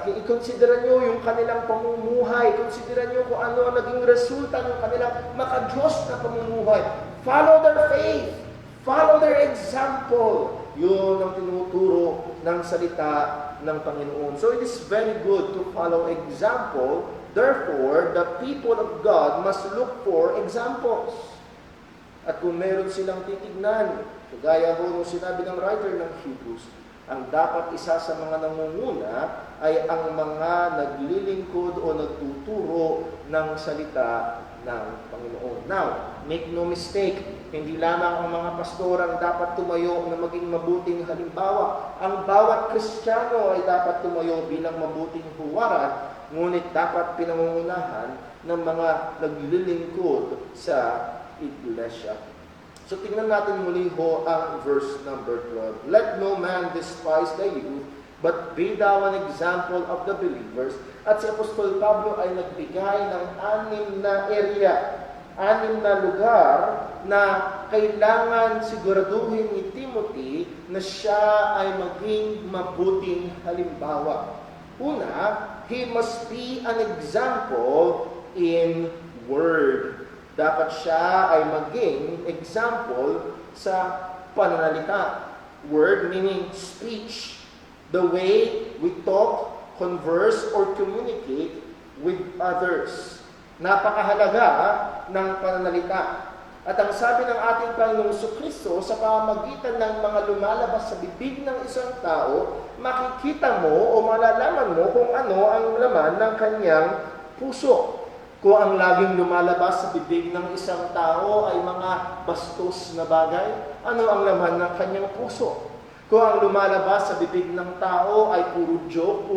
Speaker 1: I-consider nyo yung kanilang pamumuhay. Consider nyo kung ano ang naging resulta ng kanilang makadiyos na pamumuhay. Follow their faith. Follow their example. Yun ang tinuturo ng salita ng Panginoon. So it is very good to follow example. Therefore, the people of God must look for examples. At kung meron silang titignan, kagaya ho nung sinabi ng writer ng Hebrews, ang dapat isa sa mga nangunguna ay ang mga naglilingkod o nagtuturo ng salita ng Panginoon. Now, make no mistake, hindi lamang ang mga pastor ang dapat tumayo na maging mabuting halimbawa. Ang bawat Kristiyano ay dapat tumayo bilang mabuting huwaran, ngunit dapat pinangungunahan ng mga naglilingkod sa iglesia. So tingnan natin muli ho ang verse number 12. Let no man despise the youth, but be thou an example of the believers. At si Apostol Pablo ay nagbigay ng 6 na area, 6 na lugar na kailangan siguraduhin ni Timothy na siya ay maging mabuting halimbawa. Una, he must be an example in word. Dapat siya ay maging example sa pananalita. Word meaning speech. The way we talk, converse, or communicate with others. Napakahalaga ng pananalita. At ang sabi ng ating Panginoong Kristo, sa pamamagitan ng mga lumalabas sa bibig ng isang tao, makikita mo o malalaman mo kung ano ang laman ng kanyang puso. Kung ang laging lumalabas sa bibig ng isang tao ay mga bastos na bagay, ano ang laman ng kanyang puso? Kung ang lumalabas sa bibig ng tao ay puro joke,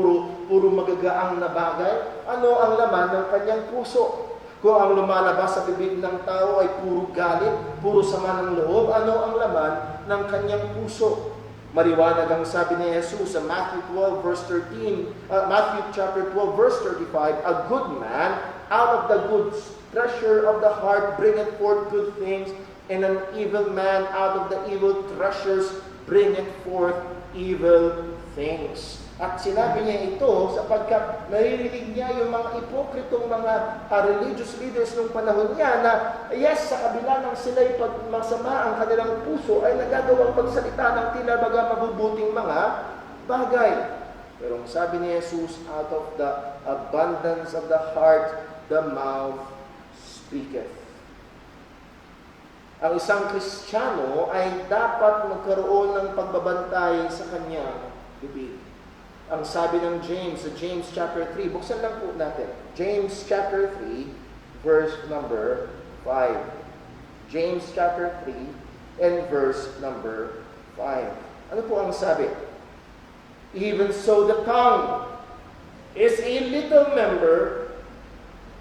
Speaker 1: puro magagaang na bagay, ano ang laman ng kanyang puso? Kung ang lumalabas sa bibig ng tao ay puro galit, puro sama ng loob, ano ang laman ng kanyang puso? Mariwanag ang sabi ni Jesus sa Matthew chapter 12 verse 35, a good man out of the good treasure of the heart bringeth forth good things, and an evil man out of the evil treasures bringeth forth evil things. At sinabi niya ito sapagkat naririnig niya yung mga ipokritong mga religious leaders nung panahon niya na yes, sa kabila ng sila'y pagmasama ang kanilang puso ay nagagawang magsalita ng tila baga mabubuting mga bagay. Pero ang sabi ni Jesus, out of the abundance of the heart, the mouth speaketh. Ang isang Kristiyano ay dapat magkaroon ng pagbabantay sa kanyang bibig. Ang sabi ng James, sa James chapter 3, buksan lang po natin. James chapter 3, verse number 5. James chapter 3 and verse number 5. Ano po ang sabi? Even so the tongue is a little member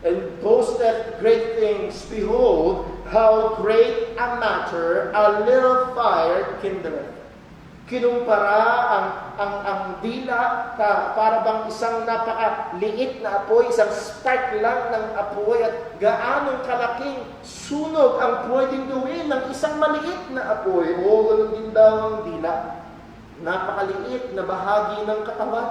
Speaker 1: and boasteth great things. Behold, how great a matter a little fire kindleth. Kinumpara ang dila para bang isang napakaliit na apoy, isang spark lang ng apoy, at gaanong kalaking sunog ang pwedeng gawin ng isang maliit na apoy. O ganun din daw ang dila. Napakaliit na bahagi ng katawan.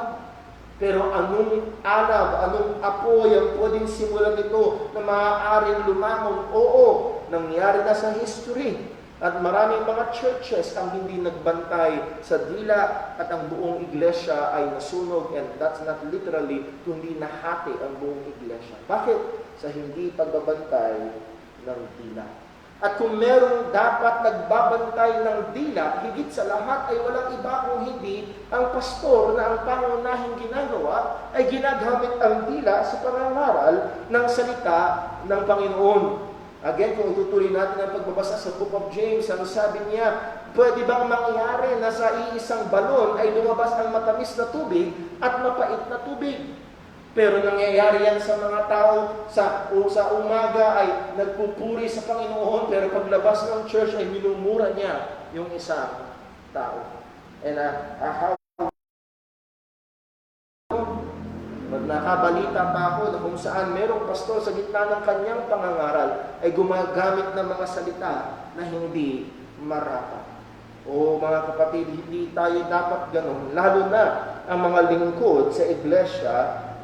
Speaker 1: Pero anong alab, anong apoy ang pwedeng simulan nito na maaaring lumangon? Oo, nangyari na sa history. At maraming mga churches ang hindi nagbantay sa dila at ang buong iglesia ay nasunog, and that's not literally, kundi nahati ang buong iglesia. Bakit? Sa hindi pagbabantay ng dila. At kung merong dapat nagbabantay ng dila, higit sa lahat ay walang iba kung hindi ang pastor na ang pangunahing ginagawa ay ginagamit ang dila sa pangangaral ng salita ng Panginoon. Again, kung itutuloy natin ang pagbabasa sa Book of James, ang sabi niya, pwede bang mangyari na sa iisang balon ay lumabas ang matamis na tubig at mapait na tubig? Pero nangyayari yan sa mga tao, sa umaga ay nagpupuri sa Panginoon, pero paglabas ng church ay minumura niya yung isang tao. And how nakabalita pa ako na kung saan merong pastor sa gitna ng kanyang pangangaral ay gumagamit ng mga salita na hindi marapat. O mga kapatid, hindi tayo dapat ganun, lalo na ang mga lingkod sa iglesia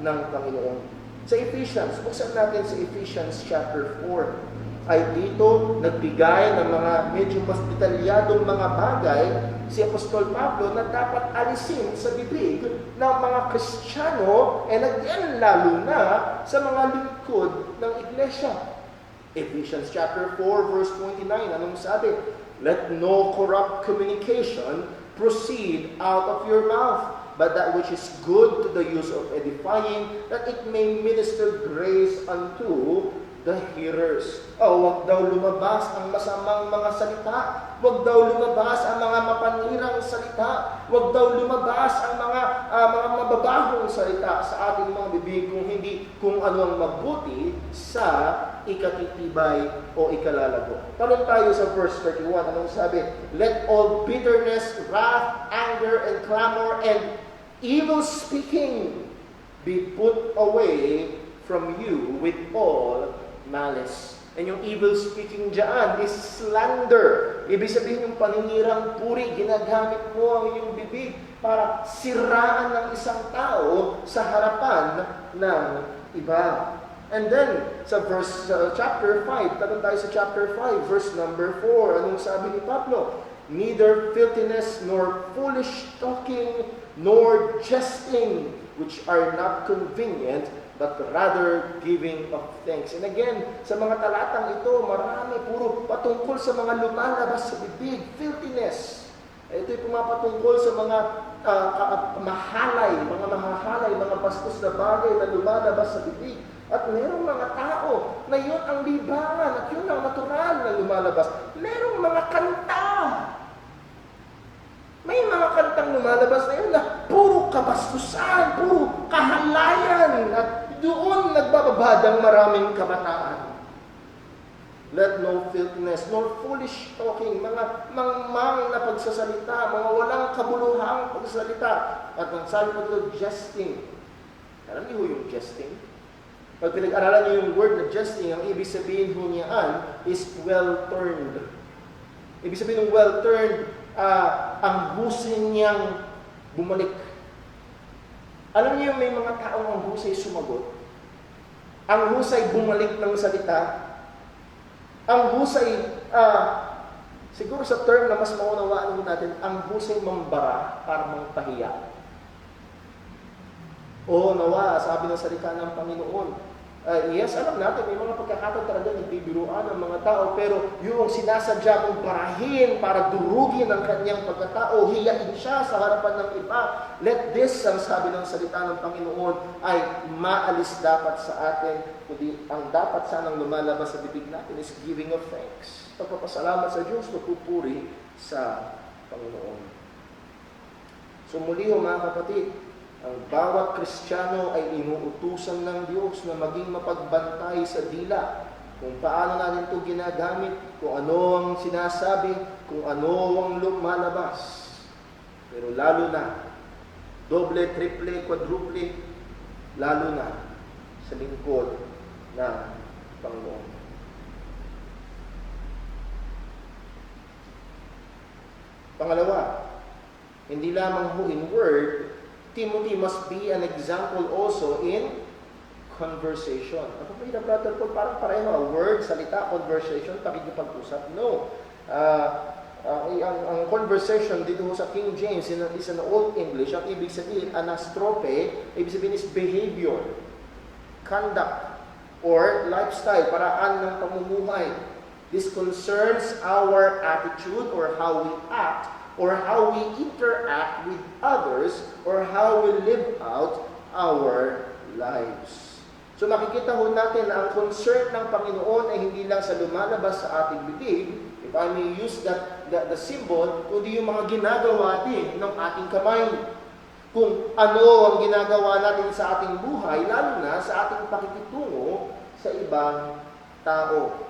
Speaker 1: ng Panginoon. Sa Ephesians, buksan natin sa Ephesians chapter 4, ay dito nagbigay ng mga medyo mas detalyadong mga bagay si Apostol Pablo na dapat alisin sa bibig ng mga Kristiyano, and lalo na sa mga lingkod ng iglesia. Ephesians chapter 4 verse 29, anong sabi? Let no corrupt communication proceed out of your mouth, but that which is good to the use of edifying, that it may minister grace unto
Speaker 4: the hearers. Huwag daw lumabas ang masamang mga salita. Huwag daw lumabas ang mga mapanirang salita. Huwag daw lumabas ang mga mababahong salita sa ating mga bibig, kung hindi kung ano ang mabuti sa ikatitibay o ikalalago. Tanong tayo sa verse 31. Anong sabi? Let all bitterness, wrath, anger, and clamor, and evil speaking be put away from you with all malice. And yung evil speaking dyan is slander. Ibig sabihin yung paninirang puri, ginagamit mo ang iyong bibig para siraan ng isang tao sa harapan ng iba. And then, sa chapter 5, tanong tayo sa chapter 5, verse number 4, anong sabi ni Pablo? Neither filthiness, nor foolish talking, nor jesting, which are not convenient, but rather giving of thanks. And again, sa mga talatang ito, marami, puro patungkol sa mga lumalabas sa bibig, filthiness. Ito'y pumapatungkol sa mga mahahalay, mga bastos na bagay na lumalabas sa bibig. At mayroong mga tao na yun ang libangan at yun ang natural na lumalabas. Mayroong mga kanta. May mga kantang lumalabas na yun na puro kabastusan, puro kahalayan, at doon nagbababad ang maraming kabataan. Let no filthiness, nor foolish talking, mga mangmang na pagsasalita, mga walang kabuluhang pagsasalita. At ang sabi pa doon, jesting. Alam niyo yung jesting? Pag pinag-aralan niyo yung word na jesting, ang ibig sabihin ho niyaan is well-turned. Ibig sabihin ng well-turned, ang husay niyang bumalik. Alam niyo, may mga taong ang husay sumagot. Ang husay bumalik ng salita. Ang husay, siguro sa term na mas maunawaan natin, ang husay mambara para mangpahiya. O nawa, sabi ng salita ng Panginoon. Yes, alam natin, may mga pagkakataon talaga nagbibiruan ng mga tao, pero yung sinasadya kong parahin para durugin ang kanyang pagkatao, hiyain siya sa harapan ng iba. Let this, ang sabi ng salita ng Panginoon, ay maalis dapat sa atin, kundi ang dapat sanang lumalabas sa bibig natin is giving of thanks. Pagpapasalamat sa Diyos, pagpupuri sa Panginoon. So muli ho mga kapatid, ang bawat Kristiyano ay inuutusan ng Diyos na maging mapagbantay sa dila kung paano natin ito ginagamit, kung ano ang sinasabi, kung ano ang lumalabas. Pero lalo na, doble, triple, quadruple, lalo na sa lingkod ng Panginoon. Pangalawa, hindi lamang ho in word, Timothy must be an example also in conversation. Ako po yung brother Paul, parang pareho, word, salita, conversation, pakikipag-usap. No. Ang conversation dito sa King James is an Old English. Ang ibig sabihin, anastrope, ibig sabihin is behavior, conduct, or lifestyle, paraan ng pamumuhay. This concerns our attitude or how we act, or how we interact with others, or how we live out our lives. So makikita ho natin na ang concern ng Panginoon ay hindi lang sa lumalabas sa ating bibig, if I may use the symbol, kundi yung mga ginagawa din ng ating kamay. Kung ano ang ginagawa natin sa ating buhay, lalo na sa ating pakikitungo sa ibang tao.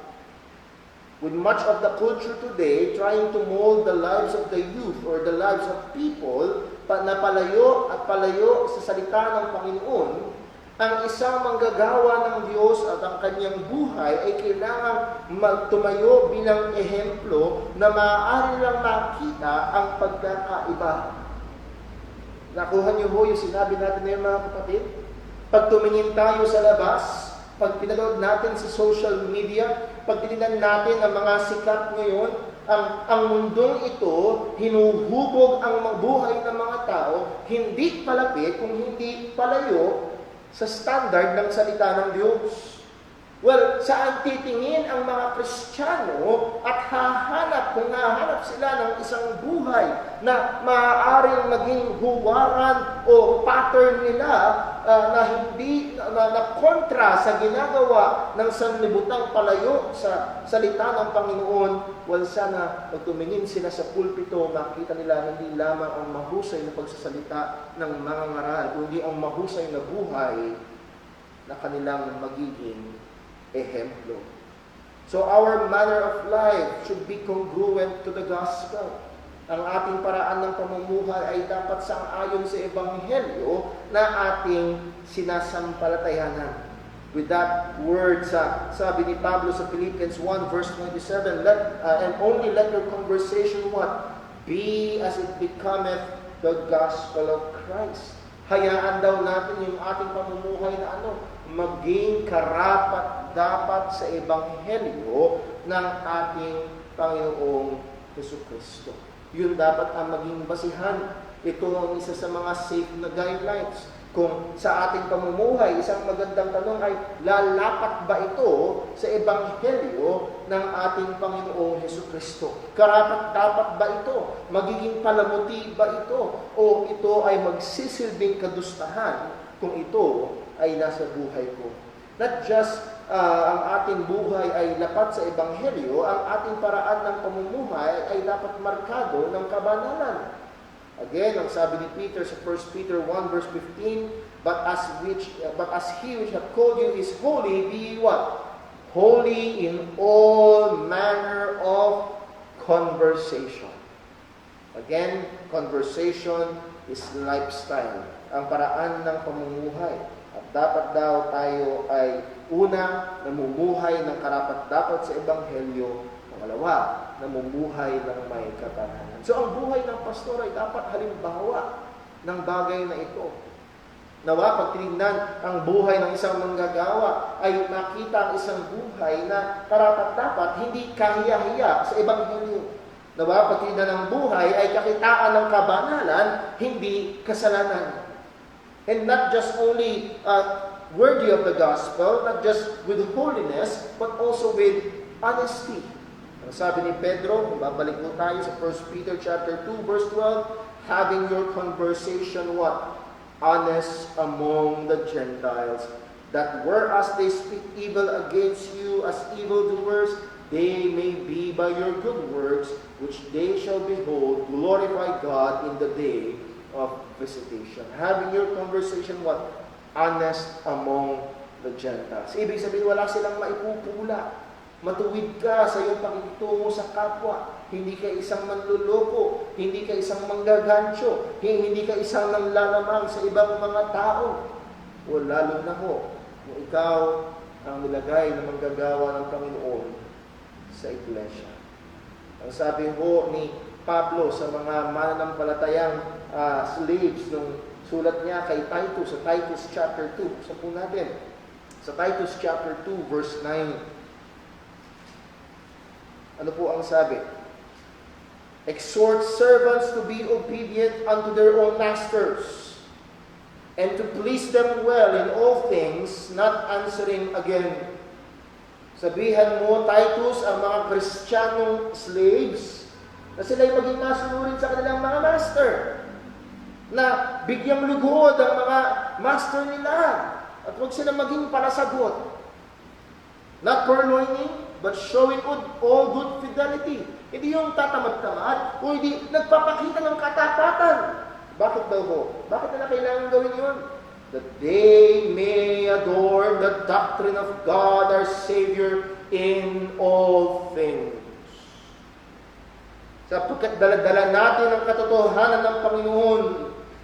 Speaker 4: With much of the culture today trying to mold the lives of the youth or the lives of people na palayo at palayo sa salita ng Panginoon, ang isang manggagawa ng Diyos at ang kanyang buhay ay kailangang magtumayo bilang ehemplo na maaari lang makita ang pagkakaiba. Nakuha niyo ho yung sinabi natin ngayon mga kapatid? Pag tumingin tayo sa labas, pag pinanood natin sa social media, pag tinignan natin ang mga sikat ngayon, ang mundong ito, hinuhubog ang buhay ng mga tao, hindi palapit kung hindi palayo sa standard ng salita ng Diyos. Well, saan titingin ang mga Kristiyano at kung hahanap sila ng isang buhay na maaaring maging huwaran o pattern nila na hindi na kontra sa ginagawa ng sanlibutang palayo sa salita ng Panginoon. Well, sana pag tumingin sila sa pulpito, makita nila hindi lamang ang mahusay na pagsasalita ng mga ngaral, kundi ang mahusay na buhay na kanilang magiging ehemplo. So our manner of life should be congruent to the gospel. Ang ating paraan ng pamumuhay ay dapat sang-ayon sa ebanghelyo na ating sinasampalatayanan. With that word, sabi ni Pablo sa Philippians 1 verse 27, and only let your conversation what? Be as it becometh the gospel of Christ. Hayaan daw natin yung ating pamumuhay na maging karapat-dapat sa ebanghelyo ng ating Panginoong Jesucristo. Yun dapat ang maging basihan. Ito ang isa sa mga safe na guidelines. Kung sa ating pamumuhay, isang magandang tanong ay, lalapat ba ito sa ebanghelyo ng ating Panginoong Jesucristo? Karapat-dapat ba ito? Magiging palamuti ba ito? O ito ay magsisilbing kadustahan kung ito ay nasa buhay ko? Not just ang ating buhay ay lapat sa ebanghelyo, ang ating paraan ng pamumuhay ay dapat markado ng kabanalan. Again, ang sabi ni Peter sa 1 Peter 1 verse 15, but as he which hath called you is holy, be ye what? Holy in all manner of conversation. Again, conversation is lifestyle, ang paraan ng pamumuhay. At dapat daw tayo ay una, namumuhay ng karapat-dapat sa ebanghelyo. Pangalawa, namumuhay ng may katahanan. So ang buhay ng pastor ay dapat halimbawa ng bagay na ito. Nawa, pag tinignan ang buhay ng isang manggagawa, ay makita ang isang buhay na karapat-dapat, hindi kahiya-hiya sa ebanghelyo. Nawa, pag tinignan ang buhay ay kakitaan ng kabanalan, hindi kasalanan. And not just only worthy of the gospel, not just with holiness, but also with honesty. Ang sabi ni Pedro, babalik mo tayo sa 1 Peter chapter 2 verse 12, having your conversation what? Honest among the Gentiles, that whereas they speak evil against you as evildoers, they may be by your good works, which they shall behold, glorify God in the day of visitation. Having your conversation what? Honest among the Gentiles. Ibig sabihin, wala silang maipupula. Matuwid ka sa iyong pakikitungo sa kapwa. Hindi ka isang manluloko. Hindi ka isang manggagancho. Hindi ka isang nanglalamang sa ibang mga tao. O lalo na ho, kung ikaw ang nilagay na manggagawa ng Panginoon sa iglesia. Ang sabi ho ni Pablo sa mga mananampalatayang slaves nung sulat niya kay Titus, sa Titus chapter 2. Sa po natin. Sa Titus chapter 2 verse 9. Ano po ang sabi? Exhort servants to be obedient unto their own masters, and to please them well in all things, not answering again. Sabihan mo, Titus, ang mga Kristiyanong slaves, na sila'y maging masunurin sa kanilang mga master, na bigyang lugod ang mga master nila, at huwag sila maging palasagot. Not purloining, but showing all good fidelity. Hindi yung tatamad-tamad, o hindi nagpapakita ng katapatan. Bakit daw ho? Bakit nila kailangan gawin yun? That they may adorn the doctrine of God our Savior in all things. Sapagkat daladala natin ang katotohanan ng Panginoon,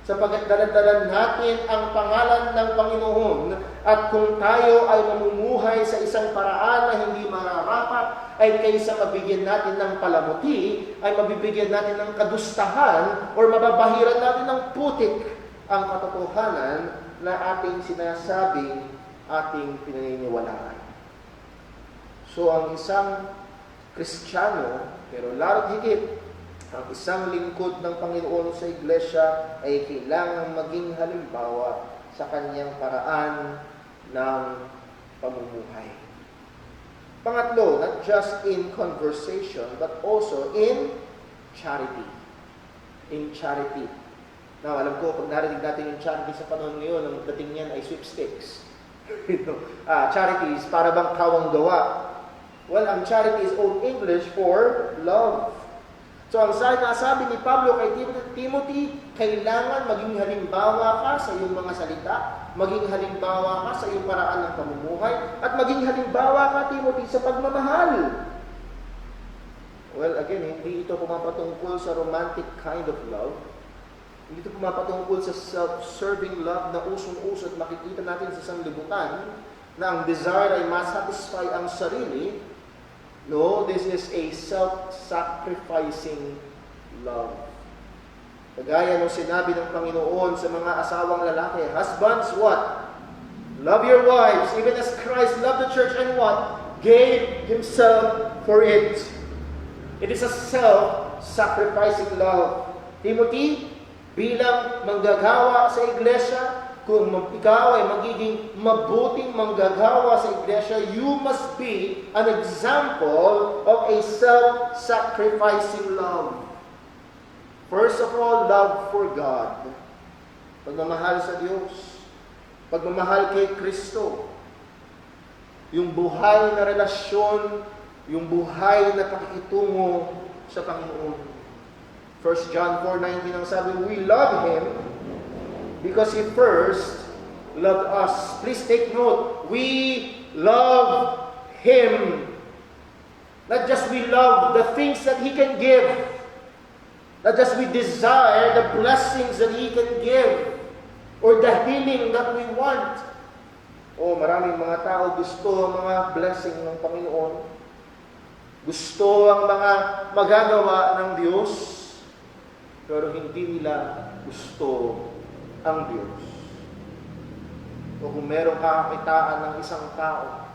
Speaker 4: sapagkat daladala natin ang pangalan ng Panginoon, at kung tayo ay mamumuhay sa isang paraan na hindi mararapat, ay kaysa mabigyan natin ng palamuti, ay mabibigyan natin ng kadustahan, or mababahiran natin ng putik ang katotohanan na ating sinasabing ating pinaniniwalaan. So ang isang Kristiyano, pero lalo't higit, ang isang lingkod ng Panginoon sa iglesia ay kailangang maging halimbawa sa kanyang paraan ng pamumuhay. Pangatlo, not just in conversation, but also in charity. In charity. Now, alam ko, pag narinig natin yung charity sa panahon ngayon, ang dating niyan ay sweepstakes. Charity is para bang kawang gawa. Well, ang charity is Old English for love. So, ang sabi ni Pablo kay Timothy, kailangan maging halimbawa ka sa iyong mga salita, maging halimbawa ka sa iyong paraan ng pamumuhay, at maging halimbawa ka, Timothy, sa pagmamahal. Well, again, hindi ito pumapatungkol sa romantic kind of love. Hindi ito pumapatungkol sa self-serving love na usong-uso at makikita natin sa sanlibutan na ang desire ay masatisfy ang sarili. No, this is a self-sacrificing love. Kagaya nung sinabi ng Panginoon sa mga asawang lalaki, husbands, what? Love your wives, even as Christ loved the church and what? Gave Himself for it. It is a self-sacrificing love. Timothy, bilang manggagawa sa iglesia, kung ikaw ay magiging mabuting manggagawa sa iglesia, you must be an example of a self-sacrificing love. First of all, love for God. Pagmamahal sa Diyos. Pagmamahal kay Kristo. Yung buhay na relasyon, yung buhay na pakikitungo sa Panginoon. 1 John 4:19 ang sabi, we love Him because He first loved us. Please take note, we love Him. Not just we love the things that He can give. Not just we desire the blessings that He can give or the healing that we want. Oh, maraming mga tao gusto ang mga blessing ng Panginoon. Gusto ang mga magagawa ng Diyos, pero hindi nila gusto ang Diyos. O kung merong kakakitaan ng isang tao,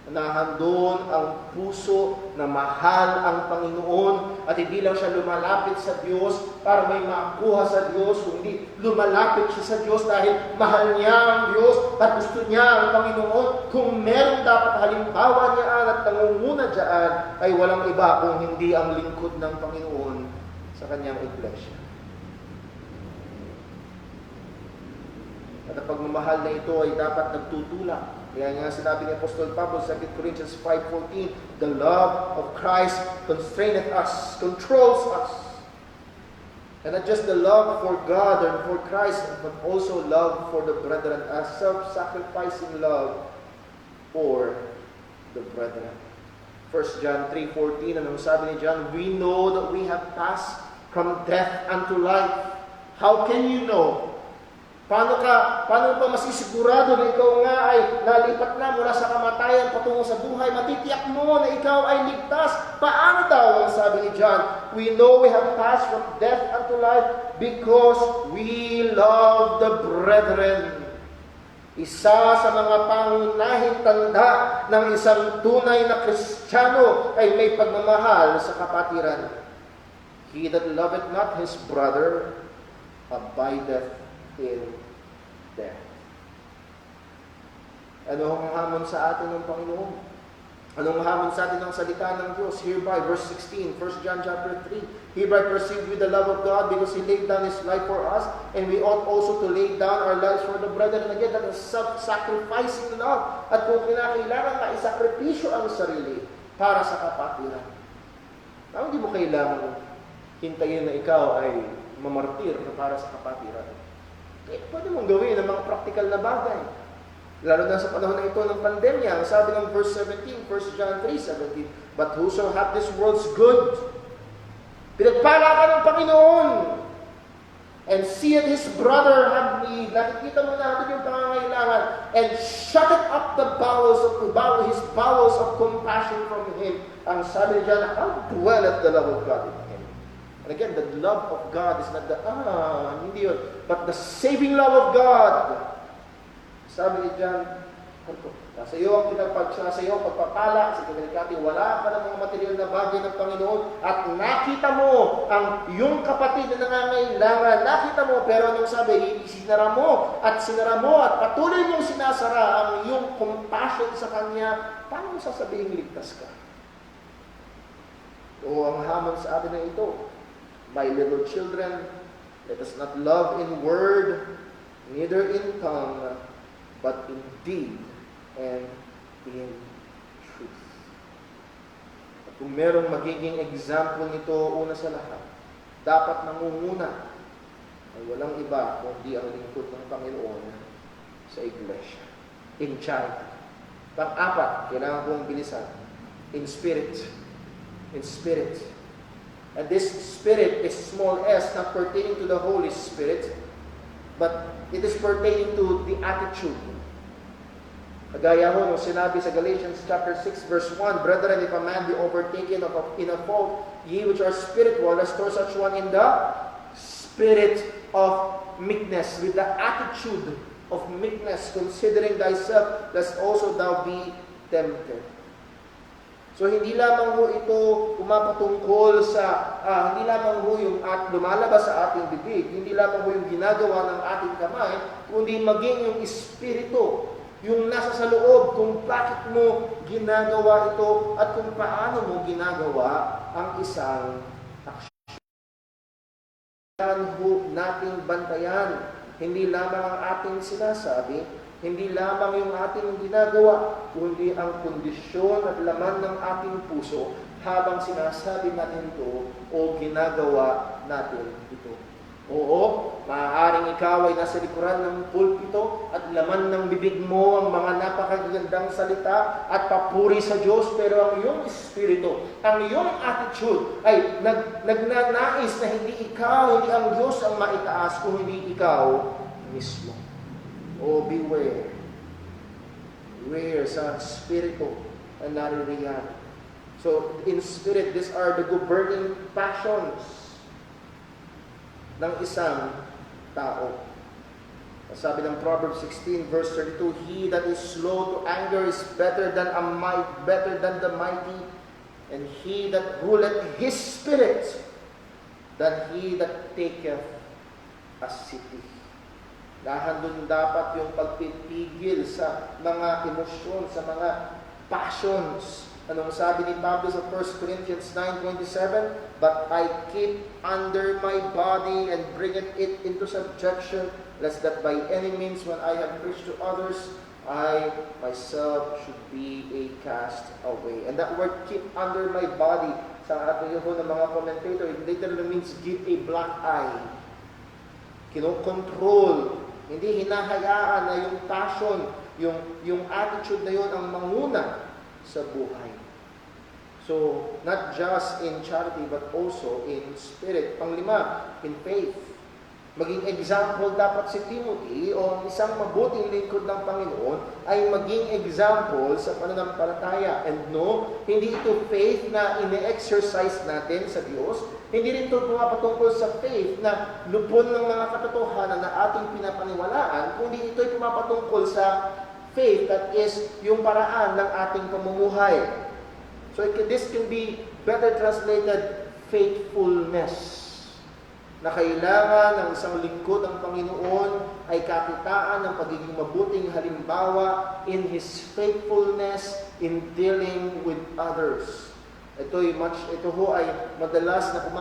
Speaker 4: na handon ang puso na mahal ang Panginoon at hindi lang siya lumalapit sa Diyos para may makuha sa Diyos, kundi lumalapit siya sa Diyos dahil mahal niya ang Diyos at gusto niya ang Panginoon. Kung meron dapat halimbawa niya at nangunguna dyan, ay walang iba kung hindi ang lingkod ng Panginoon sa kanyang iglesia. At ang pagmamahal na ito ay dapat nagtutulak. Kaya nga sinabi ni Apostol Pablo sa 2 Corinthians 5:14, the love of Christ constraineth us, controls us. And not just the love for God and for Christ, but also love for the brethren, a self-sacrificing love for the brethren. 1 John 3:14, anong sabi ni John? We know that we have passed from death unto life. How can you know? Paano pa masisigurado na ikaw nga ay nalipat na mula sa kamatayan patungo sa buhay? Matitiyak mo na ikaw ay ligtas. Paano daw ang sabi ni John? We know we have passed from death unto life because we love the brethren. Isa sa mga pangunahing tanda ng isang tunay na Kristiyano ay may pagmamahal sa kapatiran. He that loveth not his brother abideth in death. Ano ang hamon sa atin ng Panginoon? Anong hamon sa atin ng salita ng Diyos? Hereby, verse 16, 1 John chapter 3. Hereby perceived we the love of God because He laid down His life for us, and we ought also to lay down our lives for the brethren. And again, that is self-sacrificing love. At kung kinakailangan maisakripisyo ang sarili para sa kapatiran. Hindi mo kailangan hintayin na ikaw ay mamartir para sa kapatiran. Pwede mong gawin ang mga practical na bagay. Lalo na sa panahon na ito ng pandemya, ang sabi ng verse 17, 1 John 3:17, but whoso hath this world's good, pinagpala ka ng Panginoon, and seeth his brother have need, nakikita mo natin yung pangangailangan, and shutteth up the his bowels of compassion from him. Ang sabi dyan, how dwelleth the love of God in him? And again, the love of God is not hindi yun, but the saving love of God. Sabi ni John, Sa iyo ang sa iyo pagpapala, sa kinalikati, wala ka ng mga material na bagay ng Panginoon at nakita mo ang iyong kapatid na nangangailangan. Nakita mo, pero anong sabi? Sinara mo at patuloy mong sinasara ang iyong compassion sa Kanya. Paano mo sasabihin ligtas ka? O ang hamon sa atin na ito, my little children, let us not love in word, neither in tongue, but in deed and in truth. At kung merong magiging example nito, una sa lahat, dapat nangunguna ay walang iba kundi ang lingkod ng Panginoon sa iglesia. In charity. Pang-apat, kailangan kong bilisan. In spirit. In spirit. And this spirit is small s, not pertaining to the Holy Spirit, but it is pertaining to the attitude. Kagaya ho nung sinabi sa Galatians chapter 6 verse 1, Brethren, if a man be overtaken in a fault, ye which are spiritual, restore such one in the spirit of meekness, with the attitude of meekness, considering thyself, lest also thou be tempted. So hindi lamang ho ito pumapatungkol sa, hindi lamang ho yung lumalabas sa ating bibig, hindi lamang ho yung ginagawa ng ating kamay, kundi maging yung espiritu, yung nasa sa loob, kung bakit mo ginagawa ito at kung paano mo ginagawa ang isang aksyon. Kailangan ho nating bantayan, hindi lamang ang ating sinasabi, hindi lamang yung ating ginagawa, kundi ang kondisyon at laman ng ating puso habang sinasabi natin ito o ginagawa natin ito. Oo, maaaring ikaw ay nasa likuran ng pulpito at laman ng bibig mo ang mga napakagandang salita at papuri sa Diyos, pero ang iyong espiritu, ang iyong attitude ay nagnanais na hindi ikaw, hindi ang Diyos ang maitaas, kung hindi ikaw mismo. Oh, beware. Beware sa spirito na naririyan. So, in spirit, these are the governing passions ng isang tao. Sabi ng Proverbs 16 verse 32, He that is slow to anger is better than the mighty, and he that ruleth his spirit than he that taketh a city. Dahan dapat yung pagpipigil sa mga emosyon, sa mga passions. Anong sabi ni Pablo sa 1 Corinthians 9:27? But I keep under my body and bringeth it into subjection, lest that by any means when I have preached to others, I myself should be a cast away. And that word keep under my body, sa ating yun ng mga commentator, it literally means give a black eye. Kinokontrol, hindi hinahayaan na yung passion, yung attitude na yun ang manguna sa buhay. So, not just in charity, but also in spirit. Panglima, in faith. Maging example dapat si Timothy o isang mabuting lingkod ng Panginoon ay maging example sa pananampalataya. And no, hindi ito faith na ine-exercise natin sa Diyos. Hindi rin ito pumapatungkol sa faith na lupon ng mga katotohanan na ating pinapaniwalaan, kundi ito ay pumapatungkol sa faith that is yung paraan ng ating pamumuhay. So this can be better translated faithfulness. Na kailangan ng isang lingkod ng Panginoon ay kakitaan ng pagiging mabuting halimbawa in His faithfulness in dealing with others. Ito ho ay madalas na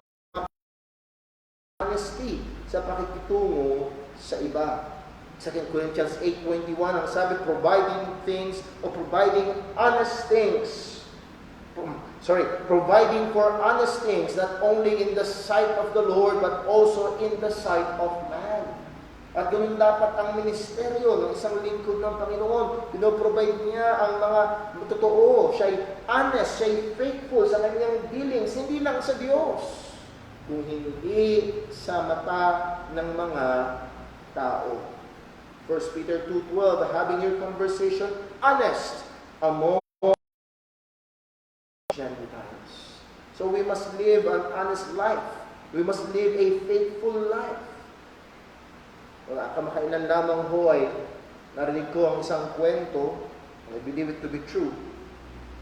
Speaker 4: honesty sa pakikitungo sa iba. 2 Corinthians 8:21 ang sabi, providing honest things. Providing for honest things, not only in the sight of the Lord, but also in the sight of man. At ganun dapat ang ministeryo ng isang lingkod ng Panginoon. Pinoprovide niya ang mga totoo. Siya'y honest, siya'y faithful sa kanyang dealings, hindi lang sa Diyos, kung hindi sa mata ng mga tao. 1 Peter 2:12, having your conversation honest among Gentiles. So we must live an honest life. We must live a faithful life. Kamakailan lamang ho ay narinig ko ang isang kwento And I believe it to be true.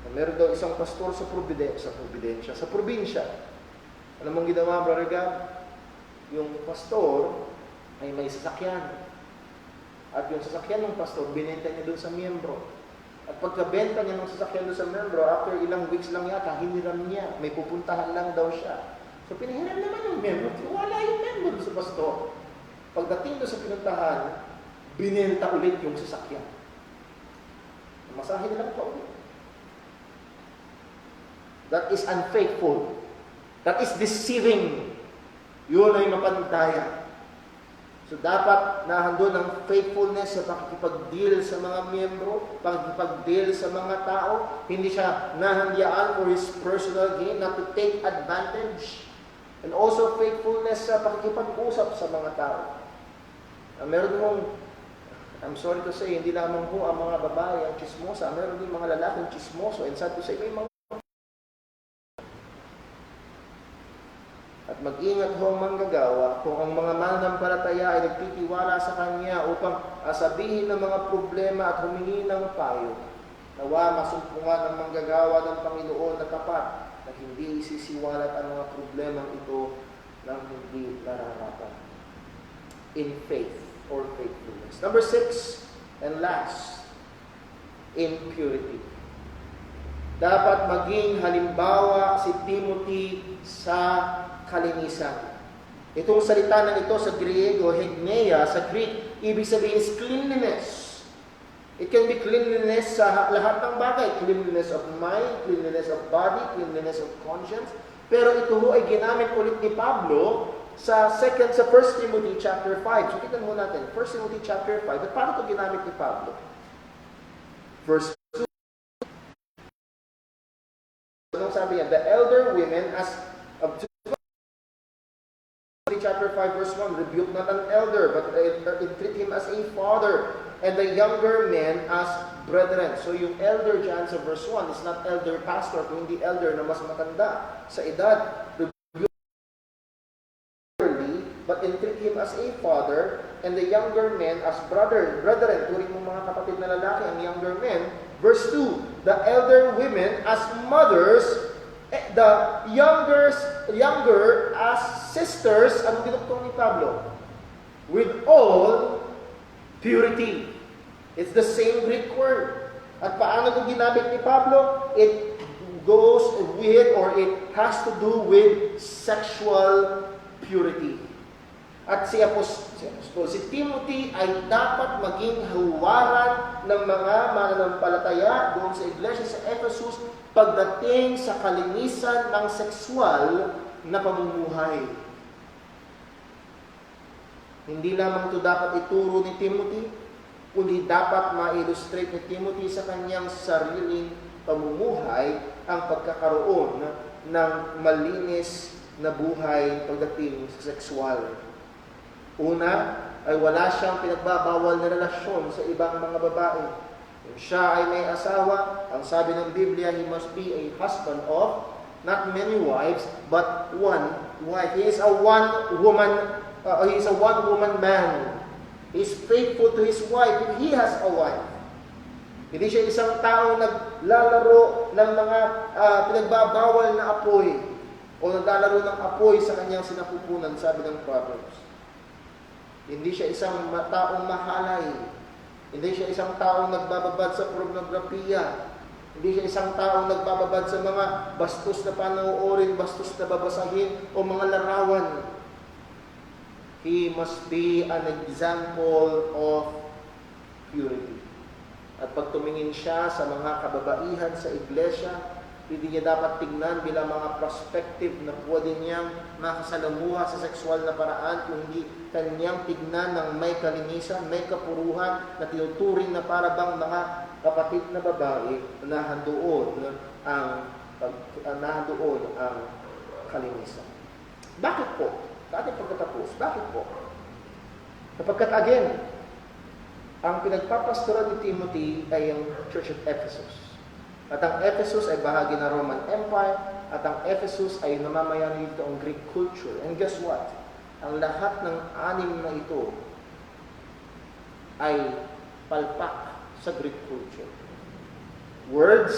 Speaker 4: Na meron daw isang pastor sa probinsya. Alam mong ginawa, Brother Gab? Yung pastor ay may sasakyan. At yung sasakyan ng pastor, binenta niya doon sa miyembro. At pagkabenta niya ng sasakyan doon sa miyembro, after ilang weeks lang yata, hiniram niya. May pupuntahan lang daw siya. So pinahiram naman yung miyembro. Wala yung miyembro doon sa pastor. Pagdating doon sa pinuntahan, binenta ulit yung sasakyan. Masahe nilang pa ulit. That is unfaithful. That is deceiving. Yun ay mapantaya. So dapat nahandun ang faithfulness sa pakikipag-deal sa mga miyembro, pakikipag-deal sa mga tao. Hindi siya nahandyaan for his personal gain, not to take advantage. And also faithfulness sa pakikipag-usap sa mga tao. Meron mong, I'm sorry to say, hindi lamang po ang mga babae ang chismosa, meron din mga lalaking chismoso. And sad to say, may mga at mag-ingat ho ang manggagawa kung ang mga mananampalataya ay nagtitiwala sa Kanya upang sabihin ng mga problema at humingi ng payo. Nawa masumpungan ng manggagawa ng Panginoon na tapat na hindi isisiwalat ang mga problemang ito ng hindi nararapat. In faith or faithfulness. Number 6 and last, in purity. Dapat maging halimbawa si Timothy sa kalinisan. Itong salita na ito sa Griego, hegneia, sa Greek, ibig sabihin is cleanliness. It can be cleanliness sa lahat ng bagay. Cleanliness of mind, cleanliness of body, cleanliness of conscience. Pero ito ho ay ginamit ulit ni Pablo sa 1 Timothy chapter 5. So, tignan mo natin, 1 Timothy chapter 5. At paano ito ginamit ni Pablo? Verse 2. Anong sabi niya? The elder women as of chapter 5 verse 1, rebuke not an elder, but entreat him as a father, and the younger men as brethren. So yung elder dyan sa verse 1 is not elder pastor, kundi elder na mas matanda sa edad. Rebuke but entreat him as a father, and the younger men as brethren. Turing mo mga kapatid na lalaki, ang younger men. Verse 2, the elder women as mothers, the younger as sisters. Anong dinuktong ni Pablo? With all purity. It's the same Greek word. At paano ito ginamit ni Pablo? It goes with, or it has to do with sexual purity. At si Timothy ay dapat maging huwaran ng mga mananampalataya doon sa iglesia sa Ephesus pagdating sa kalinisan ng sexual na pamumuhay. Hindi lamang ito dapat ituro ni Timothy, kundi dapat ma-illustrate ni Timothy sa kanyang sariling pamumuhay ang pagkakaroon ng malinis na buhay pagdating sa sexual. Una, ay wala siyang pinagbabawal na relasyon sa ibang mga babae. Kung siya ay may asawa, ang sabi ng Biblia, he must be a husband of not many wives, but one wife. He is a one-woman man. He is faithful to his wife if he has a wife. Hindi siya isang taong naglalaro ng mga pinagbabawal na apoy o naglalaro ng apoy sa kanyang sinapupunan, sabi ng Proverbs. Hindi siya isang taong mahalay. Hindi siya isang taong nagbababad sa pornografiya. Hindi siya isang taong nagbababad sa mga bastos na panoorin, bastos na babasahin, o mga larawan. He must be an example of purity. At pag tumingin siya sa mga kababaihan sa iglesia, hindi niya dapat tignan bilang mga prospective na pwede niyang makasalamuha sa sexual na paraan, kundi kanyang tignan ng may kalinisan, may kapuruhan na tinuturing na para bang mga kapatid na babae na nandoon ang kalinisan. Bakit po? Sa ating pagkatapos, bakit po? Sapagkat again, ang pinagpapastoran ni Timothy ay ang Church of Ephesus. At ang Ephesus ay bahagi ng Roman Empire, at ang Ephesus ay namamayani dito ang Greek culture. And guess what? Ang lahat ng anim na ito ay palpak sa Greek culture. Words,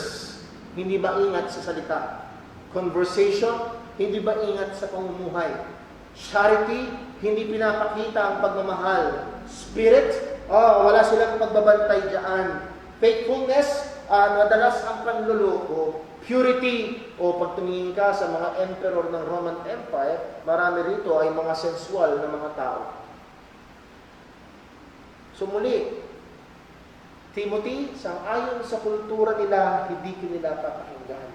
Speaker 4: hindi ba ingat sa salita? Conversation, hindi ba ingat sa pamumuhay? Charity, hindi pinapakita ang pagmamahal. Spirit, wala silang pagbabantay dyan. Faithfulness, madalas ang panluloko. Purity, pag tumingin ka sa mga emperor ng Roman Empire, marami rito ay mga sensual na mga tao. So muli, Timothy, sang-ayon sa kultura nila, hindi ka nila papakinggan.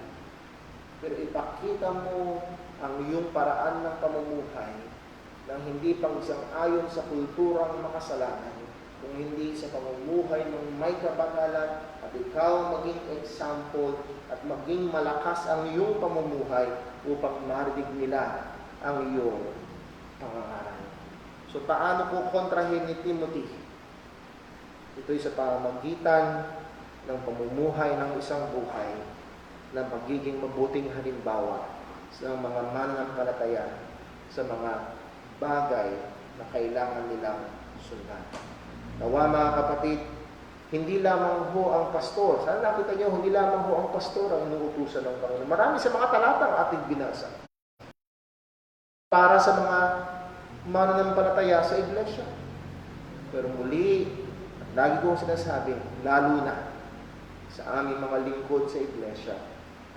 Speaker 4: Pero ipakita mo ang iyong paraan ng pamumuhay nang hindi pang sang-ayon sa kulturang makasalanan, kung hindi sa pamumuhay ng may kabangalan at ikaw maging example at maging malakas ang iyong pamumuhay upang marinig nila ang iyong pangangaral. So paano po kontrahin ni Timothy? Ito'y sa pamamagitan ng pamumuhay ng isang buhay na magiging mabuting halimbawa sa mga mananampalataya sa mga bagay na kailangan nilang sundan. Nawa mga kapatid, hindi lamang ho ang pastor. Sana nakita niyo, hindi lamang ho ang pastor ang inuutusan ng Panginoon. Marami sa mga talatang ating binasa para sa mga mananampalataya sa iglesia. Pero muli, lagi kong sinasabi, lalo na sa aming mga lingkod sa iglesia,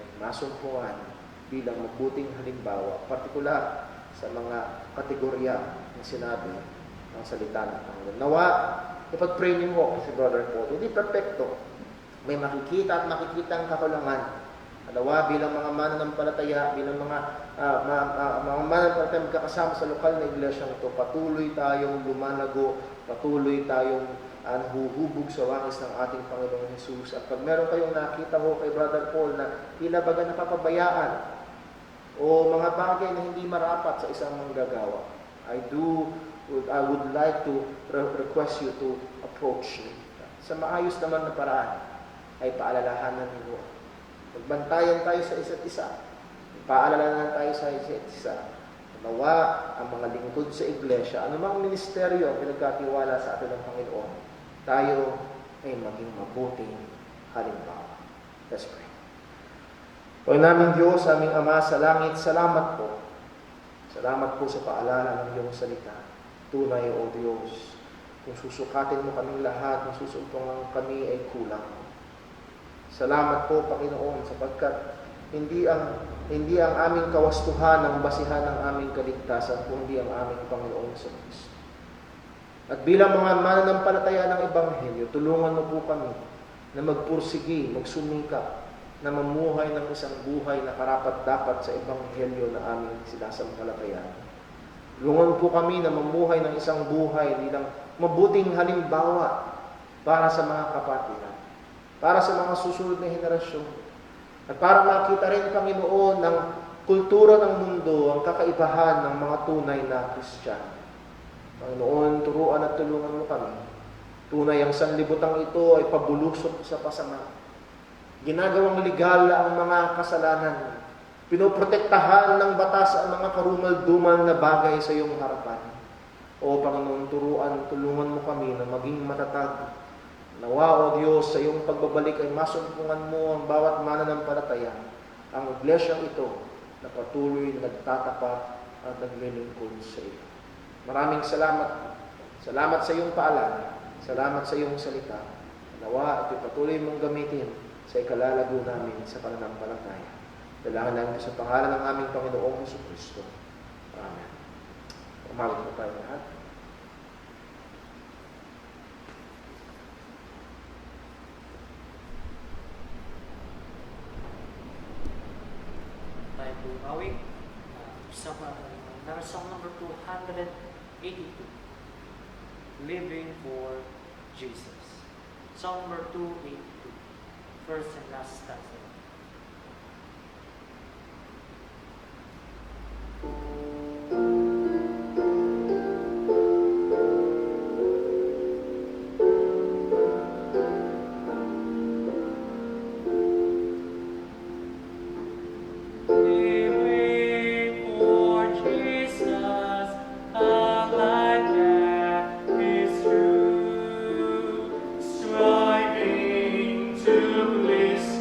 Speaker 4: ay masumpungan bilang mabuting halimbawa, partikular sa mga kategorya na sinabi ng salita ng Panginoon. Nawa, ipag-pray niyo mo si Brother Paul. Hindi perfecto. May makikita at makikitang kakulangan. Nawa, bilang mga mananampalataya, bilang mga mananampalataya magkakasama sa lokal na iglesia ito, patuloy tayong lumalago, patuloy tayong huhubog sa wangis ng ating Panginoong Jesus. At pag meron kayong nakita ho kay Brother Paul na tila baga napapabayaan o mga bagay na hindi marapat sa isang manggagawa, I would like to request you to approach me. Sa maayos naman na paraan ay paalalahanan niyo. Magbantayan tayo sa isa't isa. Paalalahanan tayo sa isa't isa. Nawa ang mga lingkod sa iglesia, anumang ministeryo ang pinagkatiwala sa atin ng Panginoon, tayo ay maging mabuting halimbawa. Let's pray. Panginoon namin Diyos, aming Ama sa langit, salamat po. Salamat po sa paalala ng iyong salita. Tunay, O Diyos, kung susukatin mo kaming lahat, kung susumpungan kami ay kulang. Salamat po, Panginoon, sapagkat hindi ang aming kawastuhan ang basihan ng aming kaligtasan, kundi ang aming Panginoon sa Kristo. At bilang mga mananampalataya ng Ebanghelyo, tulungan mo po kami na magpursigi, magsumikap, na mamuhay ng isang buhay na karapat-dapat sa Ebanghelyo na aming sinasampalatayaan. Tulungan po kami na mamuhay ng isang buhay bilang mabuting halimbawa para sa mga kapatiran, para sa mga susunod na henerasyon, at para makita rin, Panginoon, ng kultura ng mundo ang kakaibahan ng mga tunay na Kristiyano. Panginoon, turuan at tulungan mo kami. Tunay ang sanlibutan ito ay pabulusok sa pasama. Ginagawang legal ang mga kasalanan. Pinoprotektahan ng batas ang mga karumal-dumal na bagay sa iyong harapan. O Panginoon, tulungan mo kami na maging matatag. Nawa, O Diyos, sa iyong pagbabalik ay masumpungan mo ang bawat mananampalataya. Ang iglesyang ito na patuloy na nagtatapat at naglilingkod sa iyo. Maraming salamat. Salamat sa iyong paalala. Salamat sa iyong salita. Nawa, ito'y patuloy mong gamitin sa ikalalago namin sa pananampalataya. Dalangin namin sa pangalan ng aming Panginoong Jesucristo. Amen. Umalit po tayo lahat.
Speaker 2: Tayo po awit. Song number 282. Living for Jesus. Song number 282. First and last stanza.
Speaker 3: Living for Jesus, a life that is true, striving to please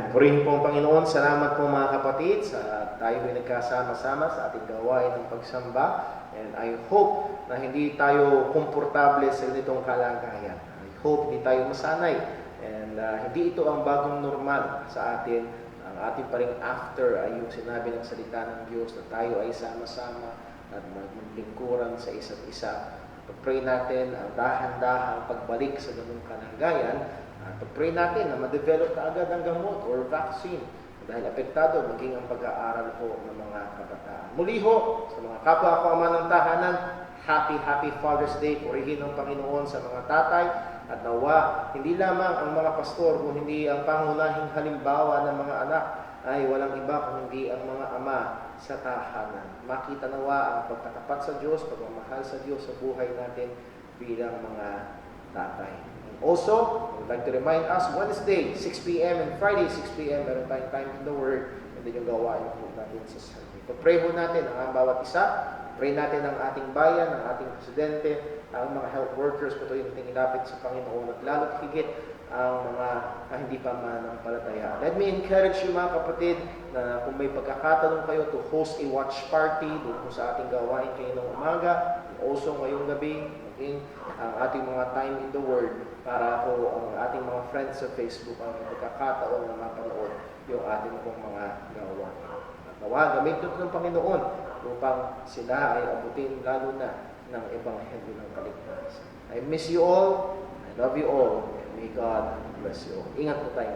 Speaker 1: Purihin po ang Panginoon. Salamat po mga kapatid sa tayo ay nagkasama-sama sa ating gawain ng pagsamba. And I hope na hindi tayo komportable sa ganitong kalagayan. I hope hindi tayo masanay. And hindi ito ang bagong normal sa atin. Ang ating pa rin after ay yung sinabi ng salita ng Diyos na tayo ay sama-sama at maglingkuran sa isa't isa. Pag-pray natin ang dahan-dahang pagbalik sa ganung kalagayan. Pag-pray natin na ma-develop na agad ang gamot or vaccine dahil apektado maging ang pag-aaral po ng mga kabataan. Muli ho, sa mga kapwa ko ama ng tahanan, Happy Father's Day. Purihin ng Panginoon sa mga tatay at nawa, hindi lamang ang mga pastor, kung hindi ang pangunahing halimbawa ng mga anak ay walang iba kung hindi ang mga ama sa tahanan. Makita nawa ang pagtatapat sa Diyos, pagmamahal sa Diyos sa buhay natin bilang mga tatay. Also, I would like to remind us, Wednesday, 6 p.m. and Friday, 6 p.m. meron tayong time in the Word, and then yung gawain po natin sa Sunday. Pag-pray po natin ang bawat isa, pray natin ang ating bayan, ang ating presidente, ang mga health workers, po ito yung ilapit sa Panginoon at lalo't higit ang mga hindi pa manampalataya. Let me encourage you mga kapatid na kung may pagkakataon kayo to host a watch party doon po sa ating gawain kayo ng umaga, also ngayong gabi, maging ang ating mga time in the Word para po ang ating mga friends sa Facebook ang pagkakataon na mapanood yung ating pong mga gawain. At nawa, gamitin ito ng Panginoon upang sila ay abutin lalo na ng Ebanghelyo ng Kaligtasan. I miss you all. I love you all. May God bless you all. Ingat po tayo.